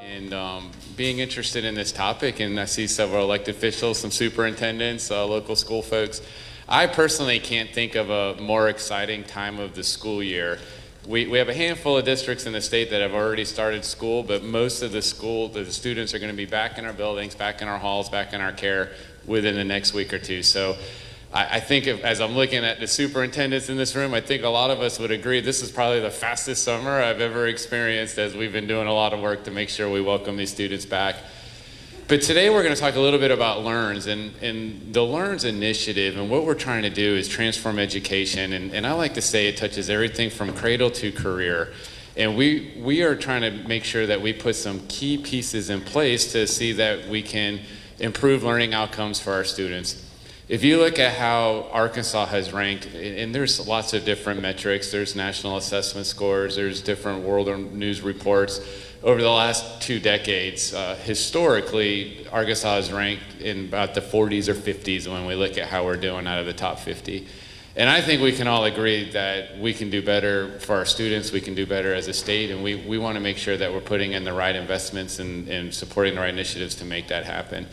and being interested in this topic. And I see several elected officials, some superintendents, local school folks. I personally can't think of a more exciting time of the school year. We have a handful of districts in the state that have already started school, but most of the students are going to be back in our buildings, back in our halls, back in our care within the next week or two. So I think as I'm looking at the superintendents in this room, I think a lot of us would agree this is probably the fastest summer I've ever experienced, as we've been doing a lot of work to make sure we welcome these students back. But today we're going to talk a little bit about LEARNS and the LEARNS initiative, and what we're trying to do is transform education, and I like to say it touches everything from cradle to career. And we are trying to make sure that we put some key pieces in place to see that we can improve learning outcomes for our students. If you look at how Arkansas has ranked, and there's lots of different metrics, there's national assessment scores, there's different world news reports. Over the last 2 decades, historically, Arkansas is ranked in about the 40s or 50s when we look at how we're doing out of the top 50. And I think we can all agree that we can do better for our students, we can do better as a state, and we want to make sure that we're putting in the right investments and supporting the right initiatives to make that happen.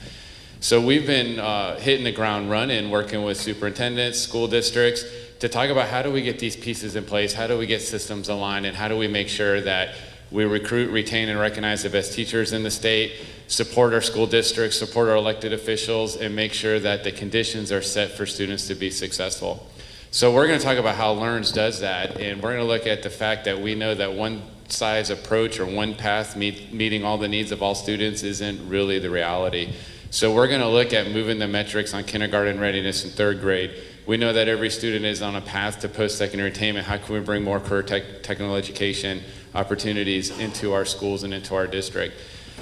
So we've been hitting the ground running, working with superintendents, school districts, to talk about how do we get these pieces in place, how do we get systems aligned, and how do we make sure that we recruit, retain, and recognize the best teachers in the state, support our school districts, support our elected officials, and make sure that the conditions are set for students to be successful. So we're going to talk about how LEARNS does that, and we're going to look at the fact that we know that one size approach or one path meeting all the needs of all students isn't really the reality. So we're going to look at moving the metrics on kindergarten readiness in 3rd grade. We know that every student is on a path to post-secondary attainment. How can we bring more career technical education opportunities into our schools and into our district?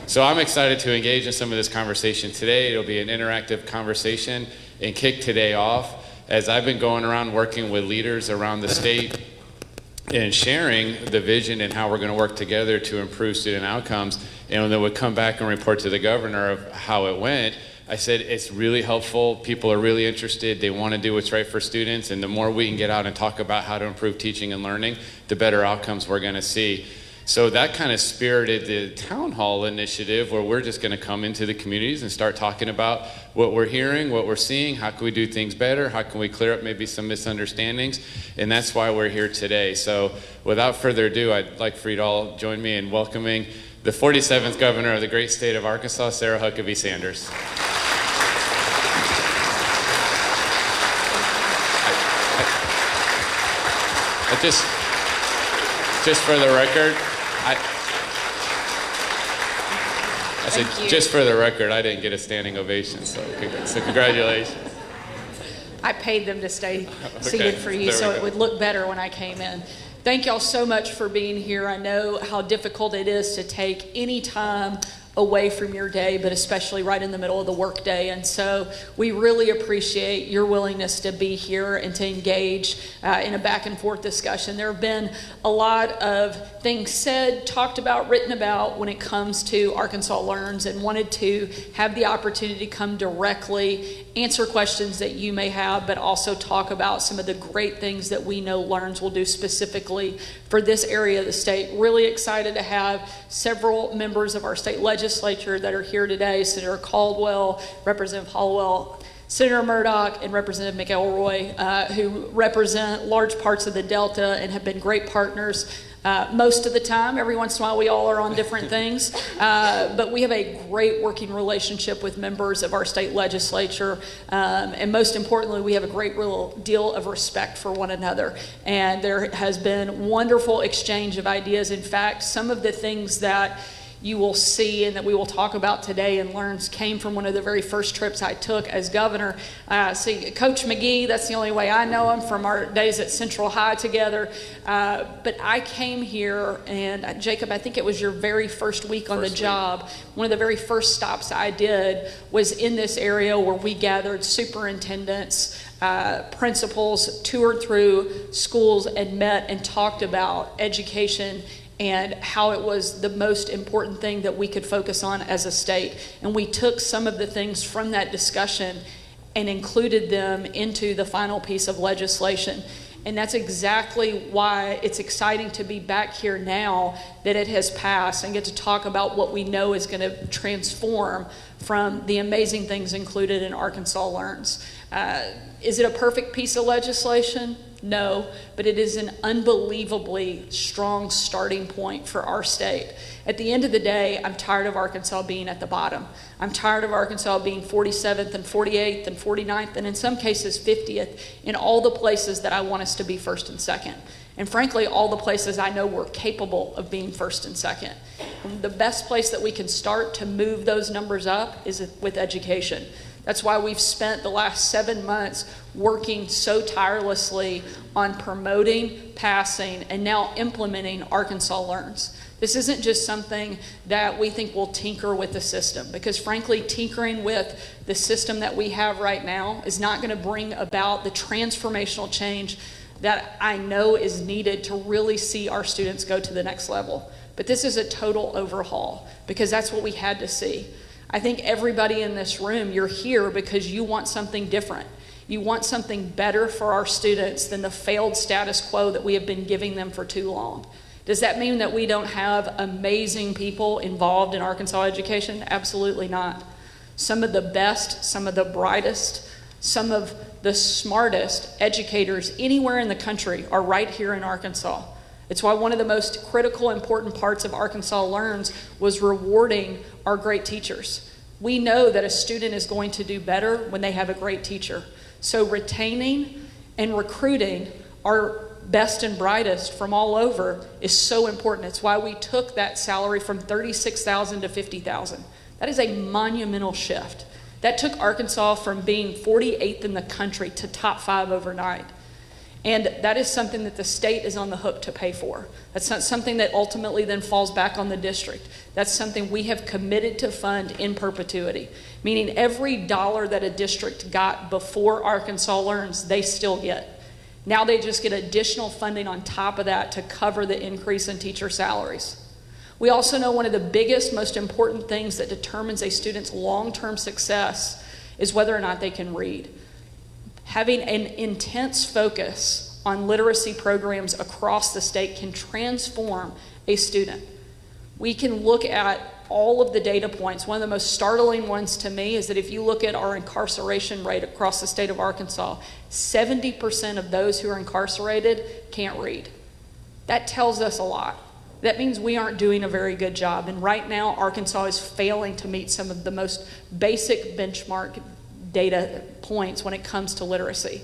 So I'm excited to engage in some of this conversation today. It'll be an interactive conversation and kick today off as I've been going around working with leaders around the state and sharing the vision and how we're going to work together to improve student outcomes. And then we'll come back and report to the governor of how it went. I said it's really helpful. People are really interested. They want to do what's right for students. And the more we can get out and talk about how to improve teaching and learning, the better outcomes we're going to see. So that kind of spirited the town hall initiative, where we're just going to come into the communities and start talking about what we're hearing, what we're seeing, how can we do things better, how can we clear up maybe some misunderstandings, and that's why we're here today. So without further ado, I'd like for you to all join me in welcoming the 47th governor of the great state of Arkansas, Sarah Huckabee Sanders. Just for the record, I said, just for the record, I didn't get a standing ovation, so congratulations. I paid them to stay seated for you so it would look better when I came in. Thank y'all so much for being here. I know how difficult it is to take any time away from your day, but especially right in the middle of the workday. And so we really appreciate your willingness to be here and to engage in a back and forth discussion. There have been a lot of things said, talked about, written about when it comes to Arkansas LEARNS, and wanted to have the opportunity to come directly, answer questions that you may have, but also talk about some of the great things that we know LEARNS will do specifically for this area of the state. Really excited to have several members of our state legislature that are here today: Senator Caldwell, Representative Hollowell, Senator Murdoch, and Representative McElroy, who represent large parts of the Delta and have been great partners most of the time. Every once in a while we all are on different things, but we have a great working relationship with members of our state legislature, and most importantly, we have a great real deal of respect for one another, and there has been wonderful exchange of ideas. In fact, some of the things that you will see and that we will talk about today in LEARNS came from one of the very first trips I took as governor. See, Coach McGee, that's the only way I know him from our days at Central High together. But I came here, and Jacob, I think it was your very first week on the job. One of the very first stops I did was in this area where we gathered superintendents, principals, toured through schools, and met and talked about education and how it was the most important thing that we could focus on as a state. And we took some of the things from that discussion and included them into the final piece of legislation. And that's exactly why it's exciting to be back here now that it has passed and get to talk about what we know is going to transform from the amazing things included in Arkansas Learns. Is it a perfect piece of legislation? No, but it is an unbelievably strong starting point for our state. At the end of the day, I'm tired of Arkansas being at the bottom. I'm tired of Arkansas being 47th and 48th and 49th, and in some cases 50th in all the places that I want us to be first and second. And frankly, all the places I know we're capable of being first and second. And the best place that we can start to move those numbers up is with education. That's why we've spent the last 7 months working so tirelessly on promoting, passing, and now implementing Arkansas Learns. This isn't just something that we think will tinker with the system, because frankly, tinkering with the system that we have right now is not going to bring about the transformational change that I know is needed to really see our students go to the next level. But this is a total overhaul, because that's what we had to see. I think everybody in this room, you're here because you want something different. You want something better for our students than the failed status quo that we have been giving them for too long. Does that mean that we don't have amazing people involved in Arkansas education? Absolutely not. Some of the best, some of the brightest, some of the smartest educators anywhere in the country are right here in Arkansas. It's why one of the most critical, important parts of Arkansas Learns was rewarding our great teachers. We know that a student is going to do better when they have a great teacher. So retaining and recruiting our best and brightest from all over is so important. It's why we took that salary from $36,000 to $50,000. That is a monumental shift. That took Arkansas from being 48th in the country to top 5 overnight. And that is something that the state is on the hook to pay for. That's not something that ultimately then falls back on the district. That's something we have committed to fund in perpetuity, meaning every dollar that a district got before Arkansas Learns, they still get. Now they just get additional funding on top of that to cover the increase in teacher salaries. We also know one of the biggest, most important things that determines a student's long-term success is whether or not they can read. Having an intense focus on literacy programs across the state can transform a student. We can look at all of the data points. One of the most startling ones to me is that if you look at our incarceration rate across the state of Arkansas, 70% of those who are incarcerated can't read. That tells us a lot. That means we aren't doing a very good job. And right now, Arkansas is failing to meet some of the most basic benchmark data points when it comes to literacy.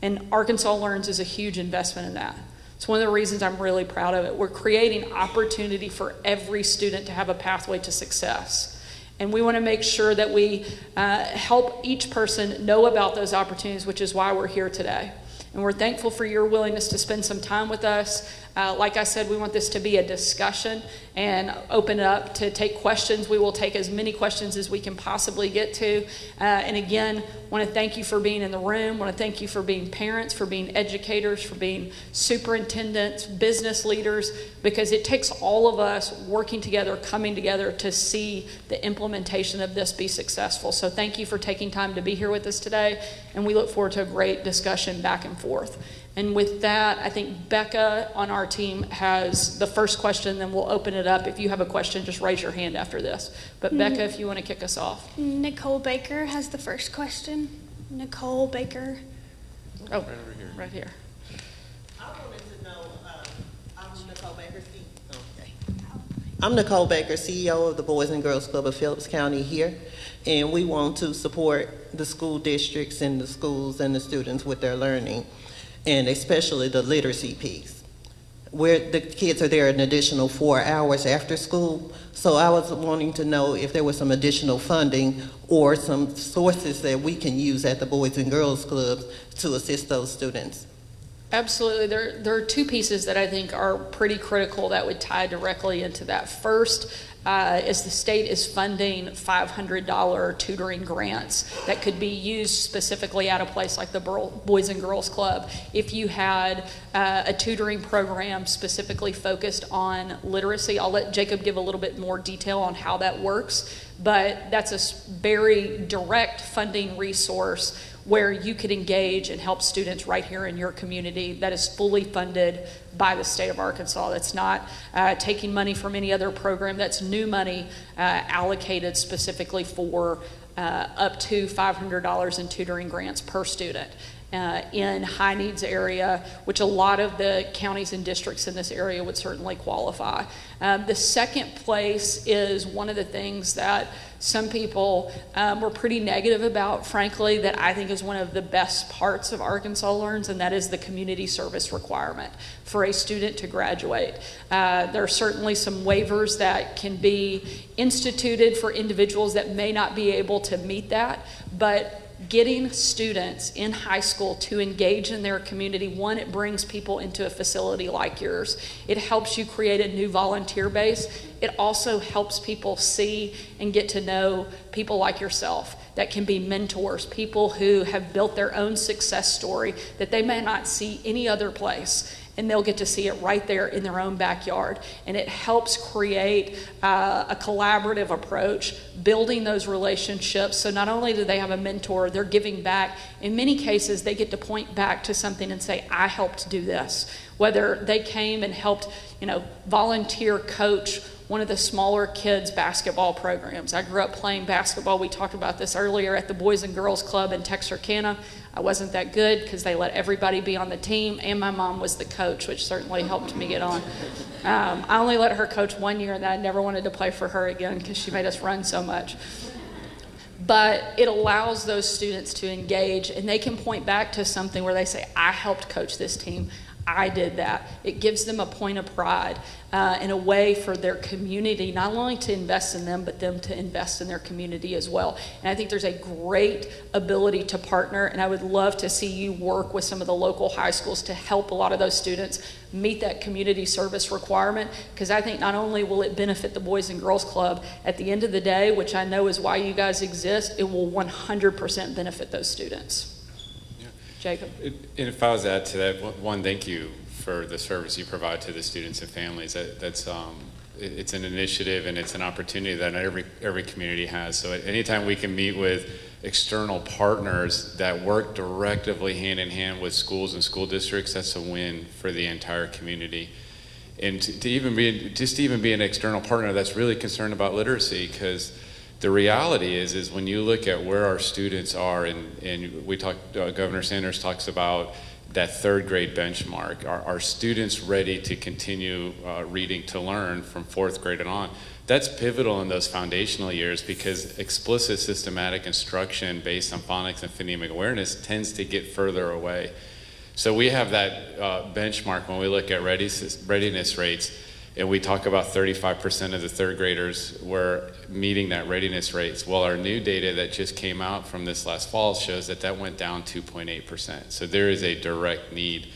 And Arkansas Learns is a huge investment in that. It's one of the reasons I'm really proud of it. We're creating opportunity for every student to have a pathway to success. And we want to make sure that we help each person know about those opportunities, which is why we're here today. And we're thankful for your willingness to spend some time with us. Like I said, we want this to be a discussion and open it up to take questions. We will take as many questions as we can possibly get to. And again, want to thank you for being in the room. Want to thank you for being parents, for being educators, for being superintendents, business leaders, because it takes all of us working together, coming together to see the implementation of this be successful. So thank you for taking time to be here with us today, and we look forward to a great discussion back and forth. And with that, I think Becca on our team has the first question, then we'll open it up. If you have a question, just raise your hand after this. But Becca, if you want to kick us off. Nicole Baker has the first question. Nicole Baker. Oh, right over here. Right here. I wanted to know, I'm Nicole Baker, I'm Nicole Baker, CEO of the Boys and Girls Club of Phillips County here, and we want to support the school districts and the schools and the students with their learning, and especially the literacy piece, where the kids are there an additional 4 hours after school. So I was wanting to know if there was some additional funding or some sources that we can use at the Boys and Girls Clubs to assist those students. Absolutely. There are two pieces that I think are pretty critical that would tie directly into that. First, is the state is funding $500 tutoring grants that could be used specifically at a place like the Boys and Girls Club. If you had a tutoring program specifically focused on literacy, I'll let Jacob give a little bit more detail on how that works. but that's a very direct funding resource where you could engage and help students right here in your community that is fully funded by the state of Arkansas. That's not taking money from any other program. That's new money allocated specifically for up to $500 in tutoring grants per student. In high needs area, which a lot of the counties and districts in this area would certainly qualify. The second place is one of the things that some people were pretty negative about, frankly, that I think is one of the best parts of Arkansas Learns, and that is the community service requirement for a student to graduate. There are certainly some waivers that can be instituted for individuals that may not be able to meet that, but getting students in high school to engage in their community, one, it brings people into a facility like yours. It helps you create a new volunteer base. It also helps people see and get to know people like yourself that can be mentors, people who have built their own success story that they may not see any other place. And they'll get to see it right there in their own backyard. And it helps create a collaborative approach, building those relationships. So not only do they have a mentor, they're giving back. In many cases, they get to point back to something and say, I helped do this. Whether they came and helped, volunteer coach one of the smaller kids' basketball programs. I grew up playing basketball. We talked about this earlier at the Boys and Girls Club in Texarkana. I wasn't that good because they let everybody be on the team, and my mom was the coach, which certainly helped me get on. I only let her coach 1 year, and then I never wanted to play for her again because she made us run so much. But it allows those students to engage, and they can point back to something where they say, I helped coach this team. I did that. It gives them a point of pride and a way for their community not only to invest in them, but them to invest in their community as well. And I think there's a great ability to partner, and I would love to see you work with some of the local high schools to help a lot of those students meet that community service requirement, because I think not only will it benefit the Boys and Girls Club at the end of the day, which I know is why you guys exist, it will 100% benefit those students. Jacob? And if I was to add to that, one, thank you for the service you provide to the students and families. It's an initiative and it's an opportunity that every community has. So anytime we can meet with external partners that work directly hand in hand with schools and school districts, that's a win for the entire community. And to even be an external partner that's really concerned about literacy, because the reality is when you look at where our students are, and we talked, Governor Sanders talks about that third grade benchmark. Are students ready to continue reading to learn from fourth grade and on? That's pivotal in those foundational years, because explicit systematic instruction based on phonics and phonemic awareness tends to get further away. So we have that benchmark when we look at readiness rates. And we talk about 35% of the third graders were meeting that readiness rates. Well, our new data that just came out from this last fall shows that went down 2.8%. So there is a direct need,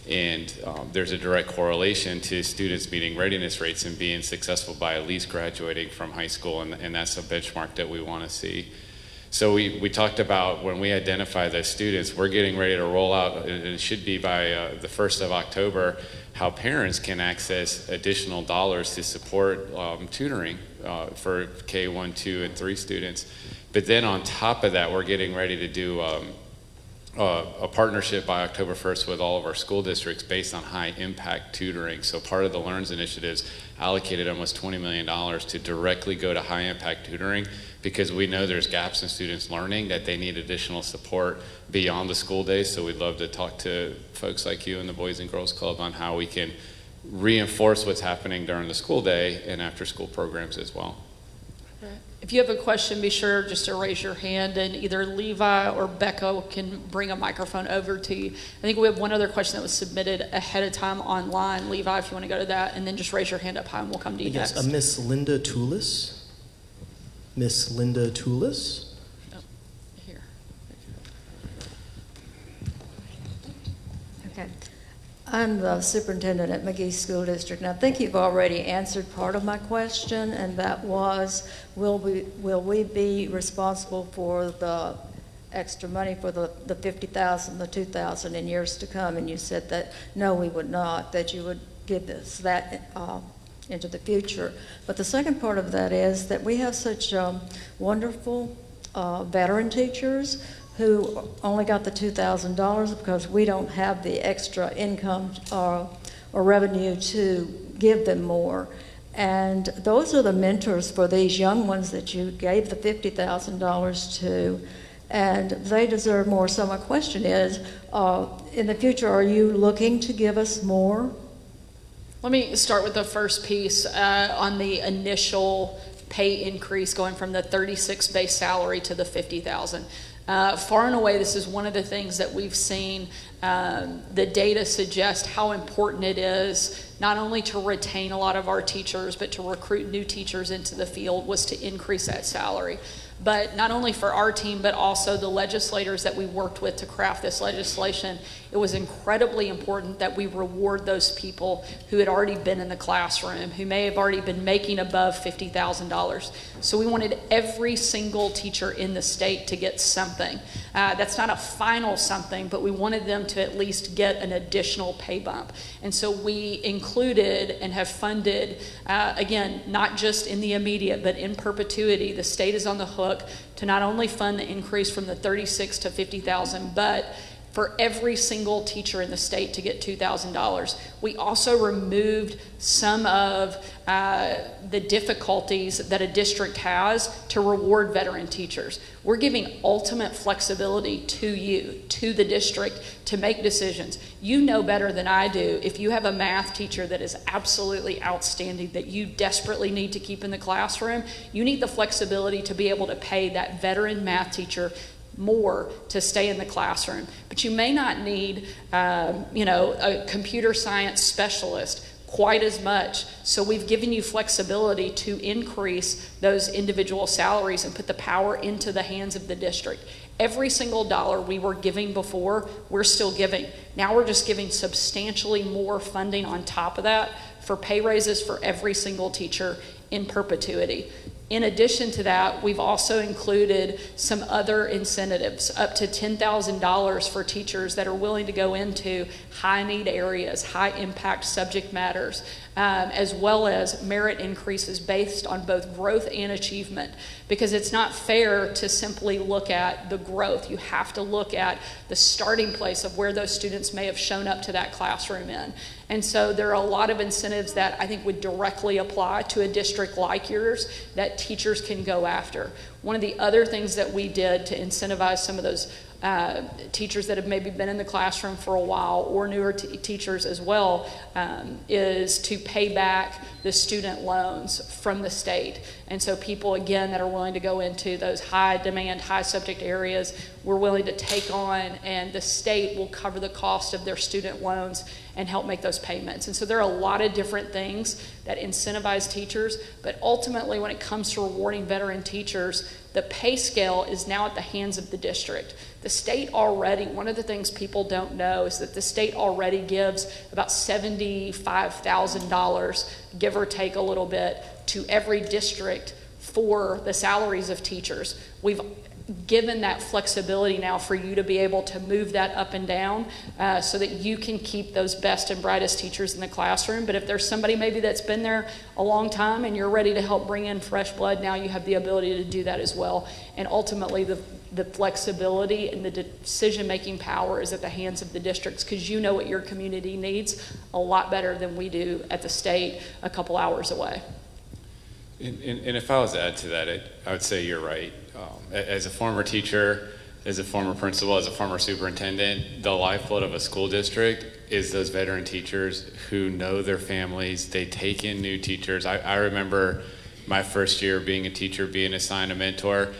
and there's a direct correlation to students meeting readiness rates and being successful by at least graduating from high school, and that's a benchmark that we want to see. So we talked about when we identify those students, we're getting ready to roll out, and it should be by the 1st of October, how parents can access additional dollars to support tutoring for K1, 2, and 3 students. But then on top of that, we're getting ready to do a partnership by October 1st with all of our school districts based on high impact tutoring. So part of the LEARNS initiatives allocated almost $20 million to directly go to high impact tutoring, because we know there's gaps in students learning that they need additional support beyond the school day. So we'd love to talk to folks like you and the Boys and Girls Club on how we can reinforce what's happening during the school day and after school programs as well. If you have a question, be sure just to raise your hand, and either Levi or Becca can bring a microphone over to you. I think we have one other question that was submitted ahead of time online. Levi, if you want to go to that, and then just raise your hand up high and we'll come to you next. Yes, Miss Linda Toulis. Miss Linda Toulis. Oh, here. Okay. I'm the superintendent at McGee School District, and I think you've already answered part of my question, and that was, will we be responsible for the extra money for the 50,000, the 2,000 in years to come? And you said that no, we would not, that you would give us that into the future. But the second part of that is that we have such wonderful veteran teachers who only got the $2,000 because we don't have the extra income or revenue to give them more. And those are the mentors for these young ones that you gave the $50,000 to, and they deserve more. So my question is, in the future, are you looking to give us more? Let me start with the first piece on the initial pay increase going from the 36 base salary to the 50,000. Far and away, this is one of the things that we've seen. The data suggest how important it is not only to retain a lot of our teachers, but to recruit new teachers into the field was to increase that salary. But not only for our team, but also the legislators that we worked with to craft this legislation, it was incredibly important that we reward those people who had already been in the classroom, who may have already been making above $50,000. So we wanted every single teacher in the state to get something. That's not a final something, but we wanted them to at least get an additional pay bump. And so we included and have funded, again, not just in the immediate, but in perpetuity, the state is on the hook to not only fund the increase from the 36 to 50,000, but for every single teacher in the state to get $2,000. We also removed some of the difficulties that a district has to reward veteran teachers. We're giving ultimate flexibility to you, to the district, to make decisions. You know better than I do if you have a math teacher that is absolutely outstanding that you desperately need to keep in the classroom, you need the flexibility to be able to pay that veteran math teacher more to stay in the classroom. But you may not need, a computer science specialist quite as much. So we've given you flexibility to increase those individual salaries and put the power into the hands of the district. Every single dollar we were giving before, we're still giving. Now we're just giving substantially more funding on top of that for pay raises for every single teacher in perpetuity. In addition to that, we've also included some other incentives, up to $10,000 for teachers that are willing to go into high need areas, high impact subject matters, as well as merit increases based on both growth and achievement. Because it's not fair to simply look at the growth. You have to look at the starting place of where those students may have shown up to that classroom in. And so there are a lot of incentives that I think would directly apply to a district like yours that teachers can go after. One of the other things that we did to incentivize some of those teachers that have maybe been in the classroom for a while, or newer teachers as well, is to pay back the student loans from the state. And so people, again, that are willing to go into those high demand, high subject areas, we're willing to take on, and the state will cover the cost of their student loans and help make those payments. And so there are a lot of different things that incentivize teachers, but ultimately when it comes to rewarding veteran teachers, the pay scale is now at the hands of the district. The state already, one of the things people don't know is that the state already gives about $75,000, give or take a little bit, to every district for the salaries of teachers. We've given that flexibility now for you to be able to move that up and down so that you can keep those best and brightest teachers in the classroom. But if there's somebody maybe that's been there a long time and you're ready to help bring in fresh blood, now you have the ability to do that as well. And ultimately the flexibility and the decision-making power is at the hands of the districts, because you know what your community needs a lot better than we do at the state a couple hours away. And if I was to add to that, I would say you're right. As a former teacher, as a former principal, as a former superintendent, the lifeblood of a school district is those veteran teachers who know their families. They take in new teachers. I remember my first year being a teacher, being assigned a mentor,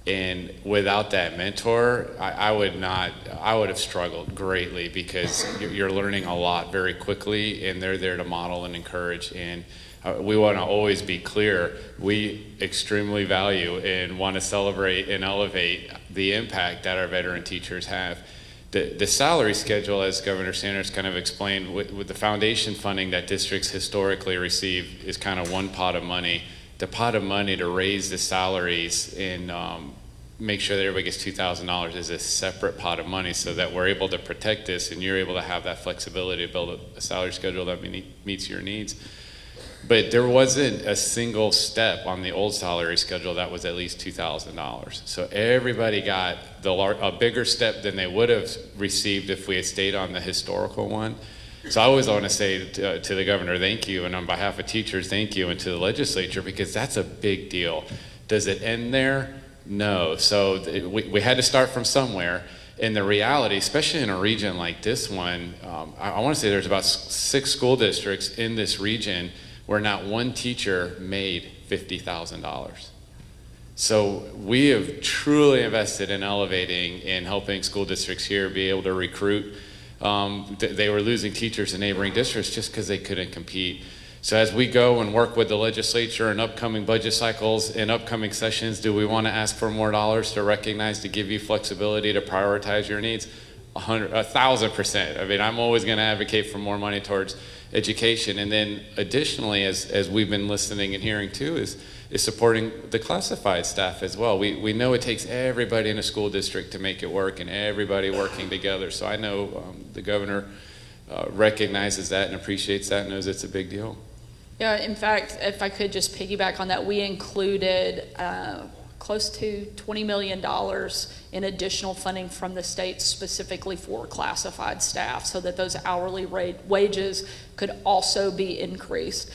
and without that mentor, I would have struggled greatly, because you're learning a lot very quickly, and they're there to model and encourage. And we want to always be clear, we extremely value and want to celebrate and elevate the impact that our veteran teachers have. The salary schedule, as Governor Sanders kind of explained, with the foundation funding that districts historically receive, is kind of one pot of money. The pot of money to raise the salaries and make sure that everybody gets $2,000 is a separate pot of money, so that we're able to protect this and you're able to have that flexibility to build a salary schedule that meets your needs. But there wasn't a single step on the old salary schedule that was at least $2,000. So everybody got a bigger step than they would have received if we had stayed on the historical one. So I always want to say to the governor, thank you, and on behalf of teachers, thank you, and to the legislature, because that's a big deal. Does it end there? No. So we had to start from somewhere. And the reality, especially in a region like this one, I want to say there's about 6 school districts in this region where not one teacher made $50,000. So we have truly invested in elevating and helping school districts here be able to recruit. They were losing teachers in neighboring districts just because they couldn't compete. So as we go and work with the legislature in upcoming budget cycles and upcoming sessions, do we want to ask for more dollars to recognize, to give you flexibility to prioritize your needs? 1,000%. I mean, I'm always going to advocate for more money towards education. And then additionally, as we've been listening and hearing too, is supporting the classified staff as well. We know it takes everybody in a school district to make it work, and everybody working together. So I know the governor recognizes that and appreciates that and knows it's a big deal. Yeah, in fact, if I could just piggyback on that, we included close to $20 million in additional funding from the state specifically for classified staff so that those hourly wages could also be increased.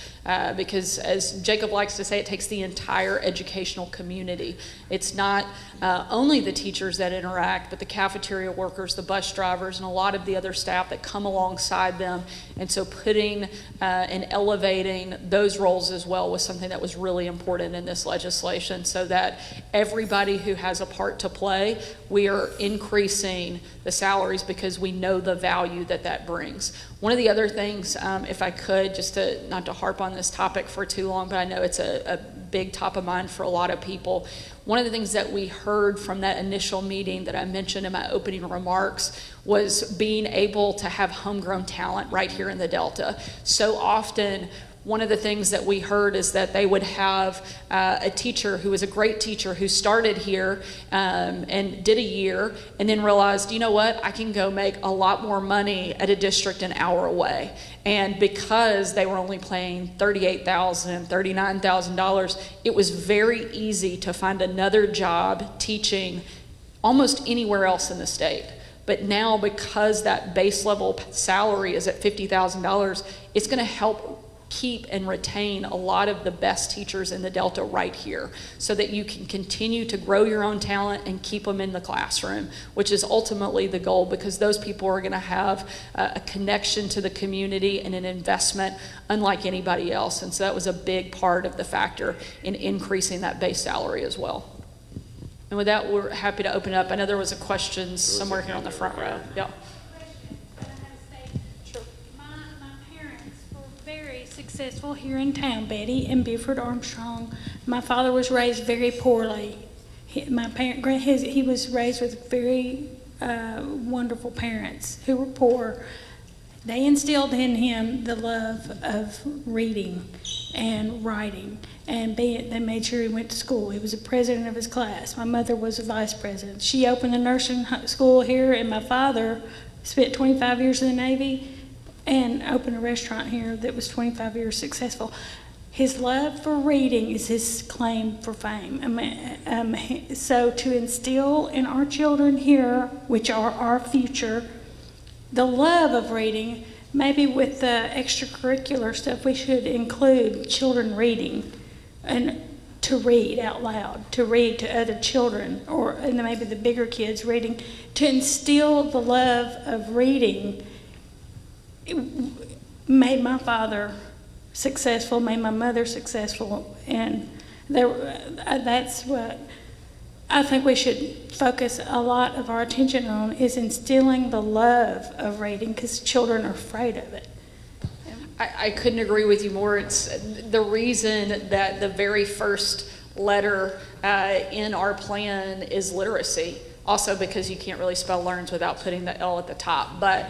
Because as Jacob likes to say, it takes the entire educational community. It's not only the teachers that interact, but the cafeteria workers, the bus drivers, and a lot of the other staff that come alongside them. And so putting and elevating those roles as well was something that was really important in this legislation, so that everybody who has a part to play, we are increasing the salaries because we know the value that that brings. One of the other things, if I could, just to not to harp on this topic for too long, but I know it's a big top of mind for a lot of people. One of the things that we heard from that initial meeting that I mentioned in my opening remarks was being able to have homegrown talent right here in the Delta. So often, one of the things that we heard is that they would have a teacher who was a great teacher who started here and did a year and then realized, you know what, I can go make a lot more money at a district an hour away. And because they were only paying $38,000, $39,000, it was very easy to find another job teaching almost anywhere else in the state. But now, because that base level salary is at $50,000, it's going to help keep and retain a lot of the best teachers in the Delta right here so that you can continue to grow your own talent and keep them in the classroom, which is ultimately the goal, because those people are going to have a connection to the community and an investment unlike anybody else. And so that was a big part of the factor in increasing that base salary as well. And with that, we're happy to open up. I know there was a question somewhere here on the front row. Yeah. Successful here in town, Betty and Buford Armstrong. My father was raised very poorly. He was raised with very wonderful parents who were poor. They instilled in him the love of reading and writing, and they made sure he went to school. He was a president of his class. My mother was a vice president. She opened a nursing school here, and my father spent 25 years in the Navy and opened a restaurant here that was 25 years successful. His love for reading is his claim for fame. So to instill in our children here, which are our future, the love of reading, maybe with the extracurricular stuff, we should include children reading and to read out loud, to read to other children, and maybe the bigger kids reading, to instill the love of reading. It made my father successful, made my mother successful, and that's what I think we should focus a lot of our attention on, is instilling the love of reading, because children are afraid of it. I couldn't agree with you more. It's the reason that the very first letter in our plan is literacy, also because you can't really spell learns without putting the L at the top, but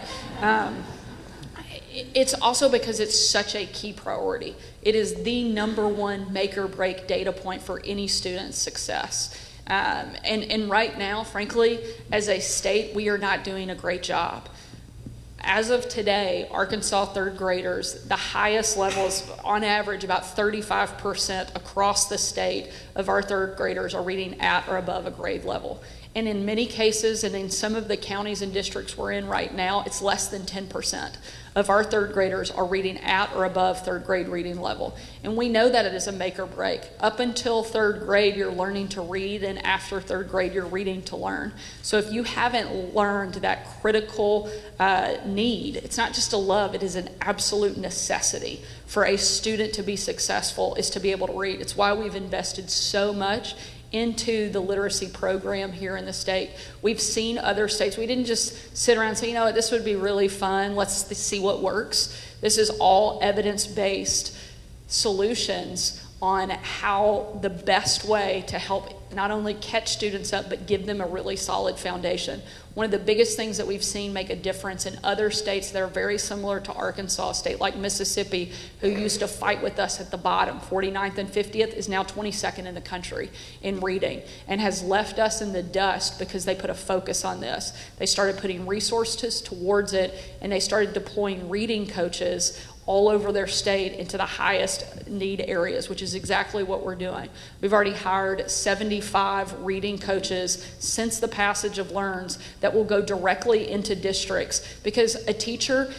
it's also because it's such a key priority. It is the number one make or break data point for any student's success. And right now, frankly, as a state, we are not doing a great job. As of today, Arkansas third graders, the highest levels, on average, about 35% across the state of our third graders are reading at or above a grade level. And in many cases, and in some of the counties and districts we're in right now, it's less than 10% of our third graders are reading at or above third grade reading level. And we know that it is a make or break. Up until third grade, you're learning to read, and after third grade, you're reading to learn. So if you haven't learned that critical need, it's not just a love, it is an absolute necessity for a student to be successful, is to be able to read. It's why we've invested so much into the literacy program here in the state. We've seen other states. We didn't just sit around and say, you know what, this would be really fun. Let's see what works. This is all evidence-based solutions on how the best way to help not only catch students up, but give them a really solid foundation. One of the biggest things that we've seen make a difference in other states that are very similar to Arkansas, a state like Mississippi, who used to fight with us at the bottom, 49th and 50th, is now 22nd in the country in reading, and has left us in the dust because they put a focus on this. They started putting resources towards it, and they started deploying reading coaches all over their state into the highest need areas, which is exactly what we're doing. We've already hired 75 reading coaches since the passage of LEARNS that will go directly into districts, because a teacher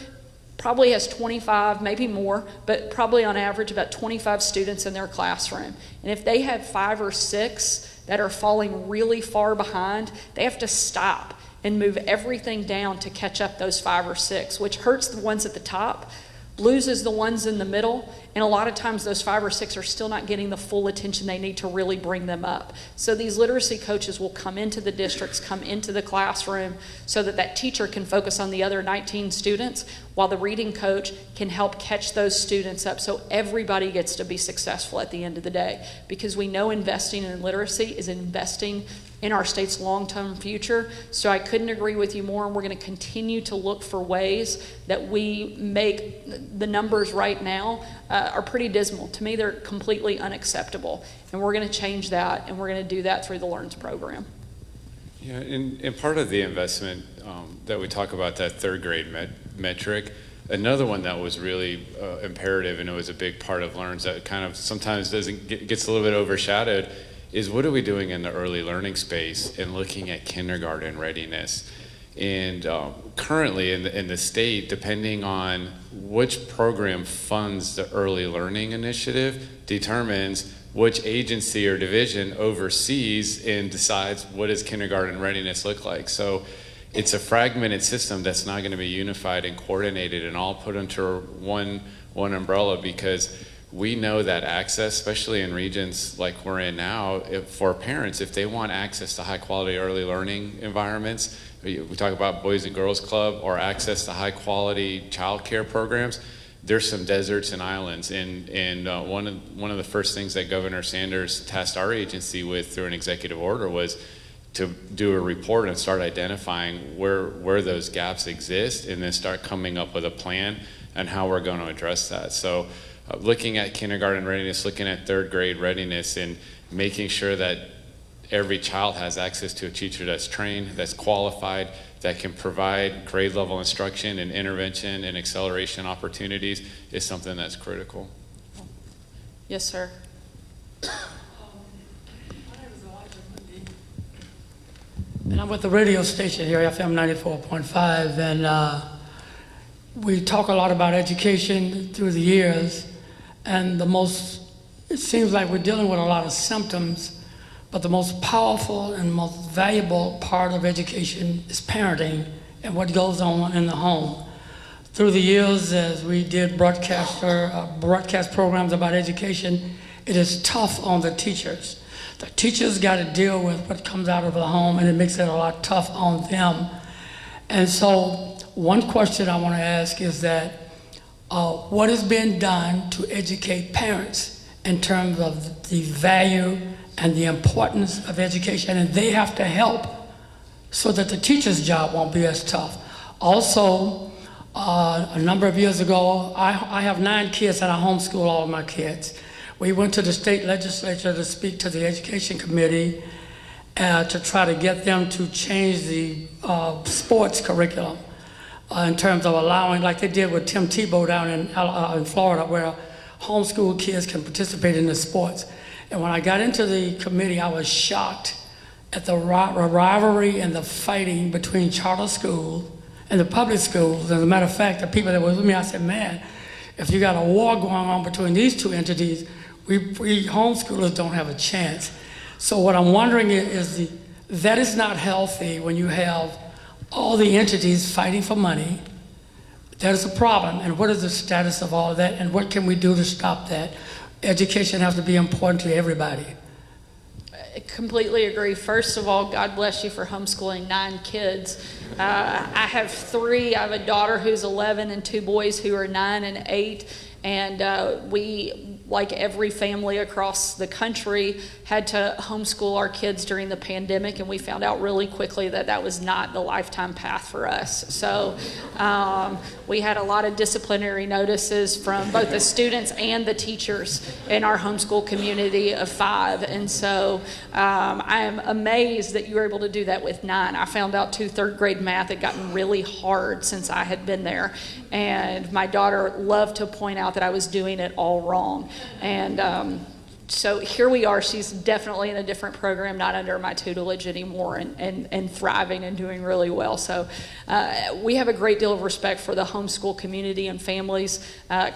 probably has 25, maybe more, but probably on average about 25 students in their classroom. And if they have 5 or 6 that are falling really far behind, they have to stop and move everything down to catch up those 5 or 6, which hurts the ones at the top, loses the ones in the middle, and a lot of times those 5 or 6 are still not getting the full attention they need to really bring them up. So these literacy coaches will come into the districts, come into the classroom, so that that teacher can focus on the other 19 students, while the reading coach can help catch those students up, so everybody gets to be successful at the end of the day. Because we know investing in literacy is investing in our state's long-term future. So I couldn't agree with you more, and we're going to continue to look for ways that we make the numbers right now are pretty dismal. To me, they're completely unacceptable, and we're going to change that, and we're going to do that through the LEARNS program. Yeah, and part of the investment that we talk about, that third grade metric, another one that was really imperative, and it was a big part of LEARNS that kind of sometimes gets a little bit overshadowed, is what are we doing in the early learning space and looking at kindergarten readiness. And currently in the state, depending on which program funds the early learning initiative, determines which agency or division oversees and decides what does kindergarten readiness look like. So it's a fragmented system that's not going to be unified and coordinated and all put under one umbrella, because we know that access, especially in regions like we're in now, for parents, if they want access to high quality early learning environments, we talk about Boys and Girls Club, or access to high quality childcare programs, there's some deserts and islands. And one of the first things that Governor Sanders tasked our agency with through an executive order was to do a report and start identifying where those gaps exist, and then start coming up with a plan on how we're going to address that. So looking at kindergarten readiness, looking at third grade readiness, and making sure that every child has access to a teacher that's trained, that's qualified, that can provide grade level instruction and intervention and acceleration opportunities is something that's critical. Yes, sir. And I'm with the radio station here, FM 94.5, and we talk a lot about education through the years, and it seems like we're dealing with a lot of symptoms, but the most powerful and most valuable part of education is parenting and what goes on in the home. Through the years, as we did broadcast programs about education, it is tough on the teachers. The teachers got to deal with what comes out of the home, and it makes it a lot tough on them. And so one question I want to ask is that what has been done to educate parents in terms of the value and the importance of education, and they have to help so that the teacher's job won't be as tough. Also, a number of years ago, I have 9 kids and I homeschool all of my kids. We went to the state legislature to speak to the education committee to try to get them to change the sports curriculum. in terms of allowing, like they did with Tim Tebow down in Florida, where homeschool kids can participate in the sports. And when I got into the committee, I was shocked at the rivalry and the fighting between charter schools and the public schools. As a matter of fact, the people that were with me, I said, man, if you got a war going on between these two entities, we homeschoolers don't have a chance. So what I'm wondering is that is not healthy when you have all the entities fighting for money. That is a problem. And what is the status of all of that? And what can we do to stop that? Education has to be important to everybody. I completely agree. First of all, God bless you for homeschooling 9 kids. I have 3. I have a daughter who's 11 and 2 boys who are 9 and 8. And we, like every family across the country, had to homeschool our kids during the pandemic, and we found out really quickly that that was not the lifetime path for us. So we had a lot of disciplinary notices from both the students and the teachers in our homeschool community of 5. And so I am amazed that you were able to do that with 9. I found out 2 third-grade math had gotten really hard since I had been there, and my daughter loved to point out that I was doing it all wrong. And so here we are. She's definitely in a different program, not under my tutelage anymore, and thriving and doing really well. So we have a great deal of respect for the homeschool community and families.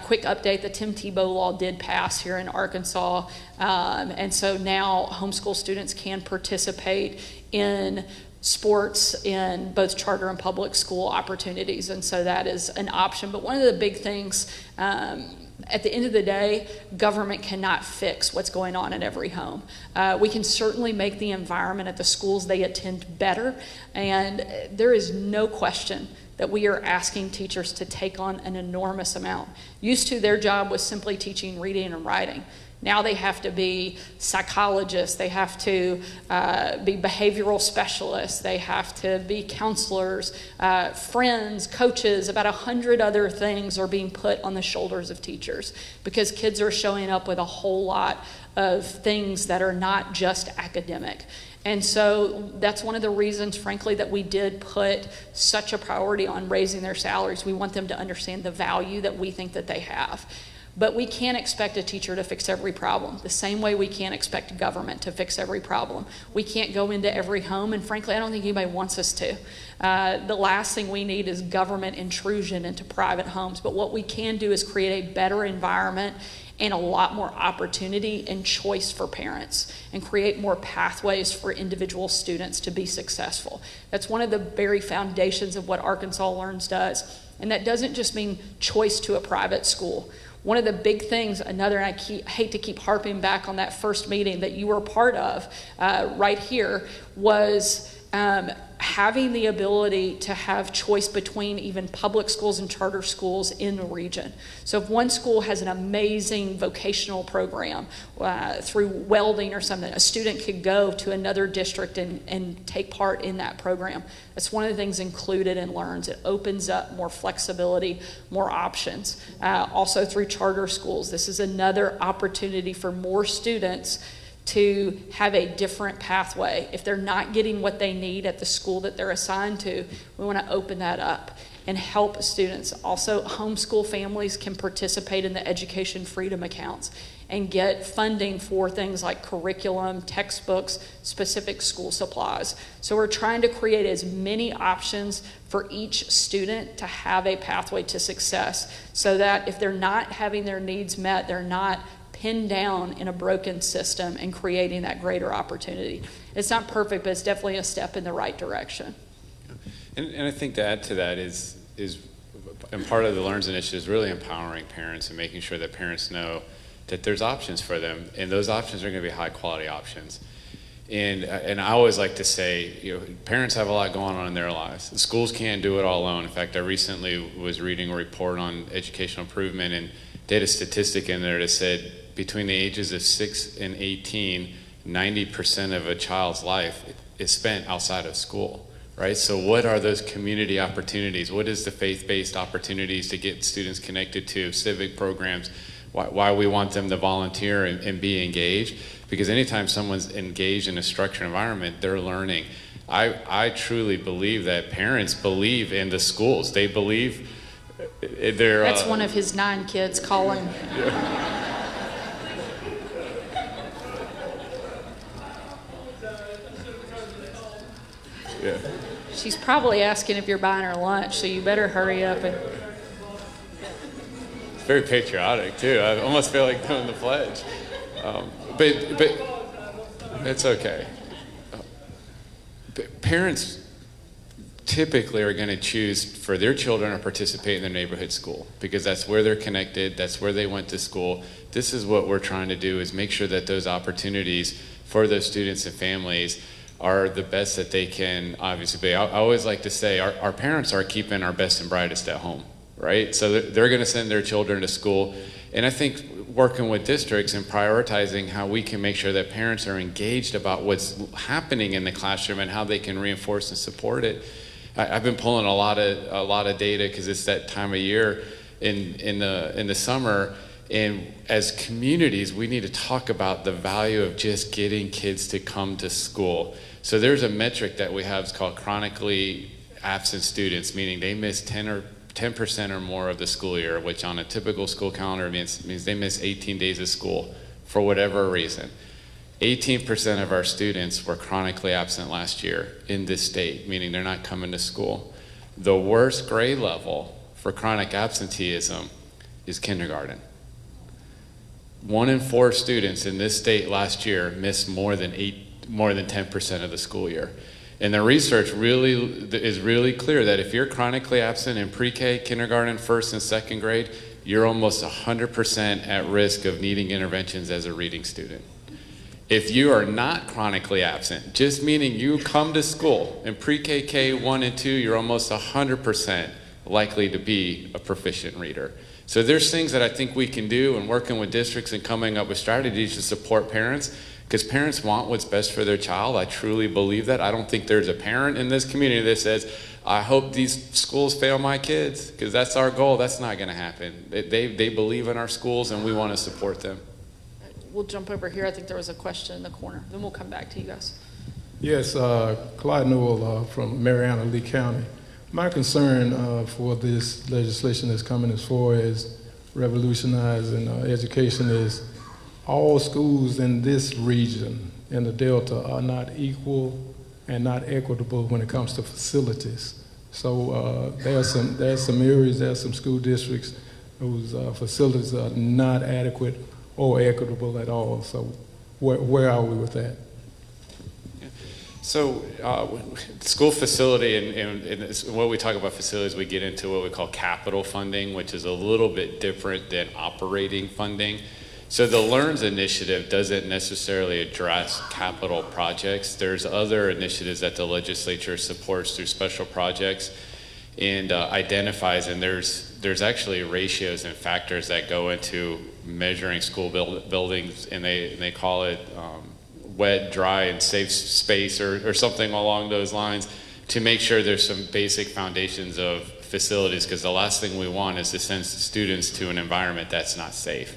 Quick update, the Tim Tebow law did pass here in Arkansas. And so now homeschool students can participate in sports in both charter and public school opportunities. And so that is an option. But one of the big things, at the end of the day, government cannot fix what's going on in every home. We can certainly make the environment at the schools they attend better, and there is no question that we are asking teachers to take on an enormous amount. Used to, their job was simply teaching reading and writing. Now they have to be psychologists, they have to be behavioral specialists, they have to be counselors, friends, coaches. About 100 other things are being put on the shoulders of teachers because kids are showing up with a whole lot of things that are not just academic. And so that's one of the reasons, frankly, that we did put such a priority on raising their salaries. We want them to understand the value that we think that they have. But we can't expect a teacher to fix every problem, the same way we can't expect government to fix every problem. We can't go into every home, and frankly, I don't think anybody wants us to. The last thing we need is government intrusion into private homes. But what we can do is create a better environment and a lot more opportunity and choice for parents, and create more pathways for individual students to be successful. That's one of the very foundations of what Arkansas Learns does. And that doesn't just mean choice to a private school. One of the big things, and I hate to keep harping back on that first meeting that you were a part of right here, was having the ability to have choice between even public schools and charter schools in the region. So if one school has an amazing vocational program through welding or something, a student could go to another district and take part in that program. That's one of the things included in Learns. It opens up more flexibility, more options. Also through charter schools, this is another opportunity for more students to have a different pathway. If they're not getting what they need at the school that they're assigned to, we want to open that up and help students. Also, homeschool families can participate in the education freedom accounts and get funding for things like curriculum, textbooks, specific school supplies. So we're trying to create as many options for each student to have a pathway to success, so that if they're not having their needs met, they're not pinned down in a broken system, and creating that greater opportunity. It's not perfect, but it's definitely a step in the right direction. And I think to add to that is and part of the Learns initiative is really empowering parents and making sure that parents know that there's options for them, and those options are going to be high quality options. And I always like to say, parents have a lot going on in their lives. The schools can't do it all alone. In fact, I recently was reading a report on educational improvement, and data statistic in there that said between the ages of 6 and 18, 90% of a child's life is spent outside of school, right? So what are those community opportunities? What is the faith-based opportunities to get students connected to civic programs? Why we want them to volunteer and be engaged? Because anytime someone's engaged in a structured environment, they're learning. I truly believe that parents believe in the schools. They believe they're. That's one of his 9 kids calling. Yeah. She's probably asking if you're buying her lunch, so you better hurry up and. It's very patriotic too. I almost feel like doing the pledge, but it's okay. Parents typically are going to choose for their children to participate in their neighborhood school because that's where they're connected, that's where they went to school. This is what we're trying to do, is make sure that those opportunities for those students and families are the best that they can obviously be. I always like to say our parents are keeping our best and brightest at home, right? So they're going to send their children to school. And I think working with districts and prioritizing how we can make sure that parents are engaged about what's happening in the classroom and how they can reinforce and support it. I've been pulling a lot of data because it's that time of year in the summer. And as communities, we need to talk about the value of just getting kids to come to school. So there's a metric that we have, it's called chronically absent students, meaning they miss 10% or more of the school year, which on a typical school calendar means they miss 18 days of school for whatever reason. 18% of our students were chronically absent last year in this state, meaning they're not coming to school. The worst grade level for chronic absenteeism is kindergarten. 1 in 4 students in this state last year missed more than 10% of the school year. And the research is really clear that if you're chronically absent in pre-K, kindergarten, first and second grade, you're almost 100% at risk of needing interventions as a reading student. If you are not chronically absent, just meaning you come to school in pre-K, K1 and 2, you're almost 100% likely to be a proficient reader. So there's things that I think we can do, and working with districts and coming up with strategies to support parents, because parents want what's best for their child. I truly believe that. I don't think there's a parent in this community that says, I hope these schools fail my kids, because that's our goal. That's not going to happen. They believe in our schools, and we want to support them. We'll jump over here. I think there was a question in the corner. Then we'll come back to you guys. Yes, Clyde Newell from Mariana, Lee County. My concern for this legislation that's coming as far as revolutionizing education is all schools in this region, in the Delta, are not equal and not equitable when it comes to facilities. So there's some areas, there's some school districts whose facilities are not adequate or equitable at all. So where are we with that? So school facility, and when we talk about facilities, we get into what we call capital funding, which is a little bit different than operating funding. So the LEARNS initiative doesn't necessarily address capital projects. There's other initiatives that the legislature supports through special projects and identifies, and there's actually ratios and factors that go into measuring school buildings, and they call it wet, dry, and safe space or something along those lines, to make sure there's some basic foundations of facilities, because the last thing we want is to send students to an environment that's not safe.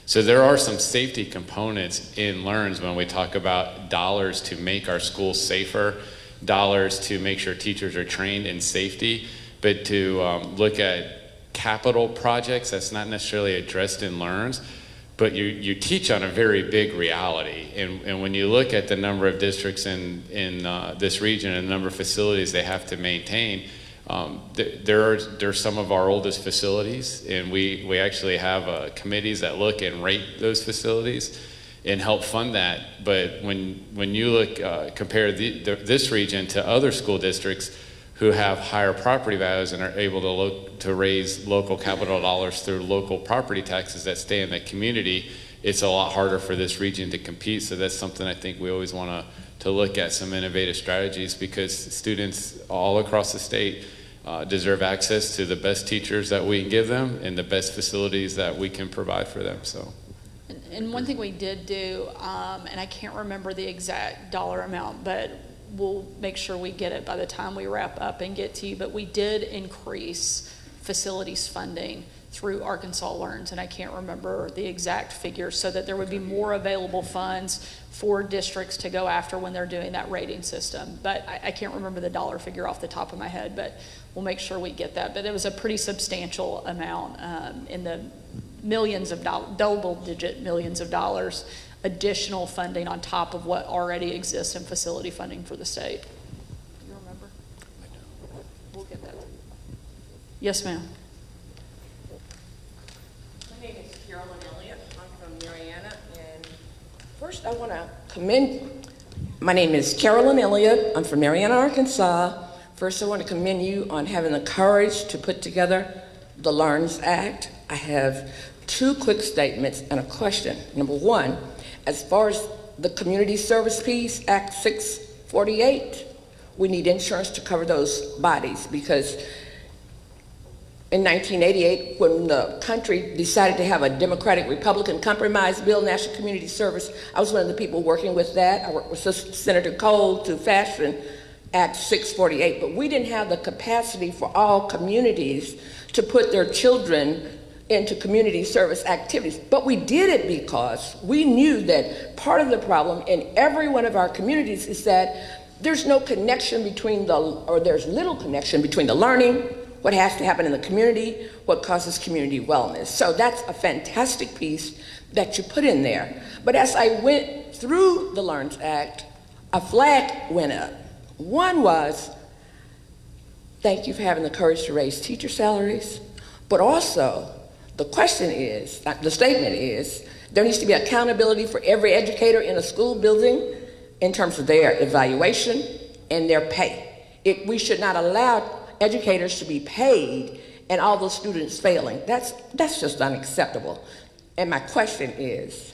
So there are some safety components in LEARNS when we talk about dollars to make our schools safer, dollars to make sure teachers are trained in safety, but to look at capital projects that's not necessarily addressed in LEARNS, but you teach on a very big reality. And when you look at the number of districts in this region and the number of facilities they have to maintain, there are some of our oldest facilities, and we actually have committees that look and rate those facilities and help fund that. But when you look, compare this region to other school districts who have higher property values and are able to raise local capital dollars through local property taxes that stay in the community, it's a lot harder for this region to compete. So that's something I think we always want to look at, some innovative strategies, because students all across the state deserve access to the best teachers that we can give them and the best facilities that we can provide for them. So. And one thing we did do, and I can't remember the exact dollar amount, but we'll make sure we get it by the time we wrap up and get to you, but we did increase facilities funding through Arkansas Learns, and I can't remember the exact figure, so that there would be more available funds for districts to go after when they're doing that rating system. But I can't remember the dollar figure off the top of my head, but we'll make sure we get that. But it was a pretty substantial amount, in the millions of dollars, double-digit millions of dollars, additional funding on top of what already exists in facility funding for the state. Do you remember? We'll get that. Yes, ma'am. My name is Carolyn Elliott. I'm from Mariana, and first I want to commend. My name is Carolyn Elliott. I'm from Mariana, Arkansas. First, I want to commend you on having the courage to put together the Learns Act. I have two quick statements and a question. Number one, as far as the community service piece, Act 648, we need insurance to cover those bodies, because in 1988, when the country decided to have a Democratic-Republican compromise bill, National Community Service, I was one of the people working with that. I worked with Senator Cole to fashion Act 648, but we didn't have the capacity for all communities to put their children into community service activities. But we did it because we knew that part of the problem in every one of our communities is that there's no connection between there's little connection between the learning, what has to happen in the community, what causes community wellness. So that's a fantastic piece that you put in there. But as I went through the Learns Act, a flag went up. One was, thank you for having the courage to raise teacher salaries, but also the question is, the statement is, there needs to be accountability for every educator in a school building in terms of their evaluation and their pay. We should not allow educators to be paid and all those students failing. That's just unacceptable. And my question is,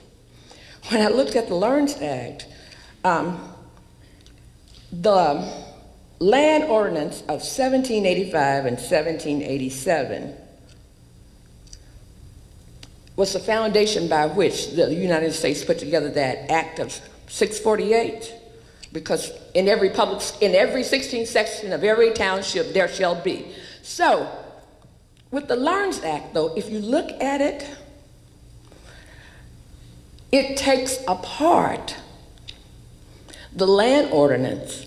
when I looked at the Learns Act, the land ordinance of 1785 and 1787 was the foundation by which the United States put together that Act of 648, because in every 16th section of every township there shall be. So with the Learns Act, though, if you look at it, it takes apart the land ordinance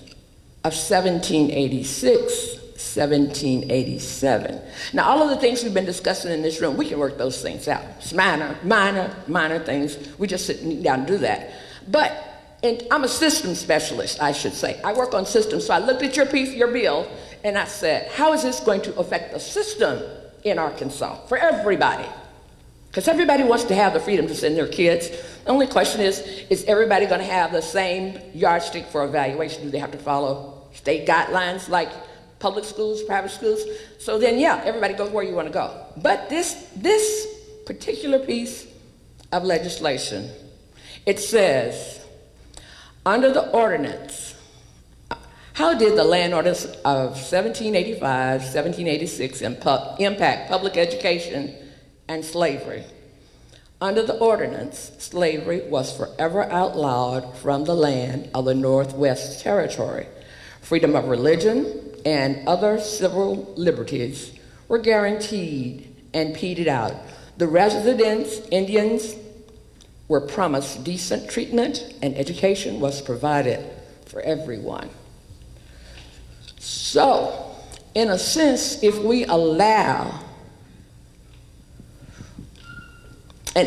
of 1786, 1787. Now, all of the things we've been discussing in this room, we can work those things out. It's minor things. We just sit down and do that. And I'm a systems specialist, I should say. I work on systems. So I looked at your bill, and I said, how is this going to affect the system in Arkansas for everybody? Because everybody wants to have the freedom to send their kids. The only question is everybody going to have the same yardstick for evaluation? Do they have to follow state guidelines like public schools, private schools? So then, yeah, everybody goes where you want to go. But this particular piece of legislation, it says, under the ordinance, how did the land ordinance of 1785, 1786 impact public education and slavery? Under the ordinance, slavery was forever outlawed from the land of the Northwest Territory. Freedom of religion and other civil liberties were guaranteed and peted out. The residents, Indians, were promised decent treatment, and education was provided for everyone. So, in a sense, if we allow an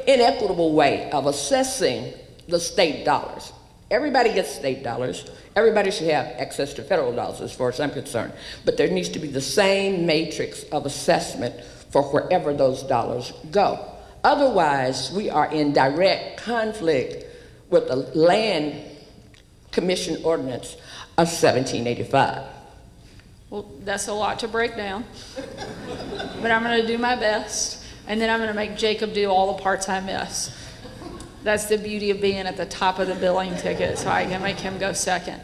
inequitable way of assessing the state dollars, everybody gets state dollars, everybody should have access to federal dollars as far as I'm concerned, but there needs to be the same matrix of assessment for wherever those dollars go. Otherwise, we are in direct conflict with the Land Commission Ordinance of 1785. Well, that's a lot to break down, but I'm going to do my best, and then I'm going to make Jacob do all the parts I miss. That's the beauty of being at the top of the billing ticket, so I can make him go second.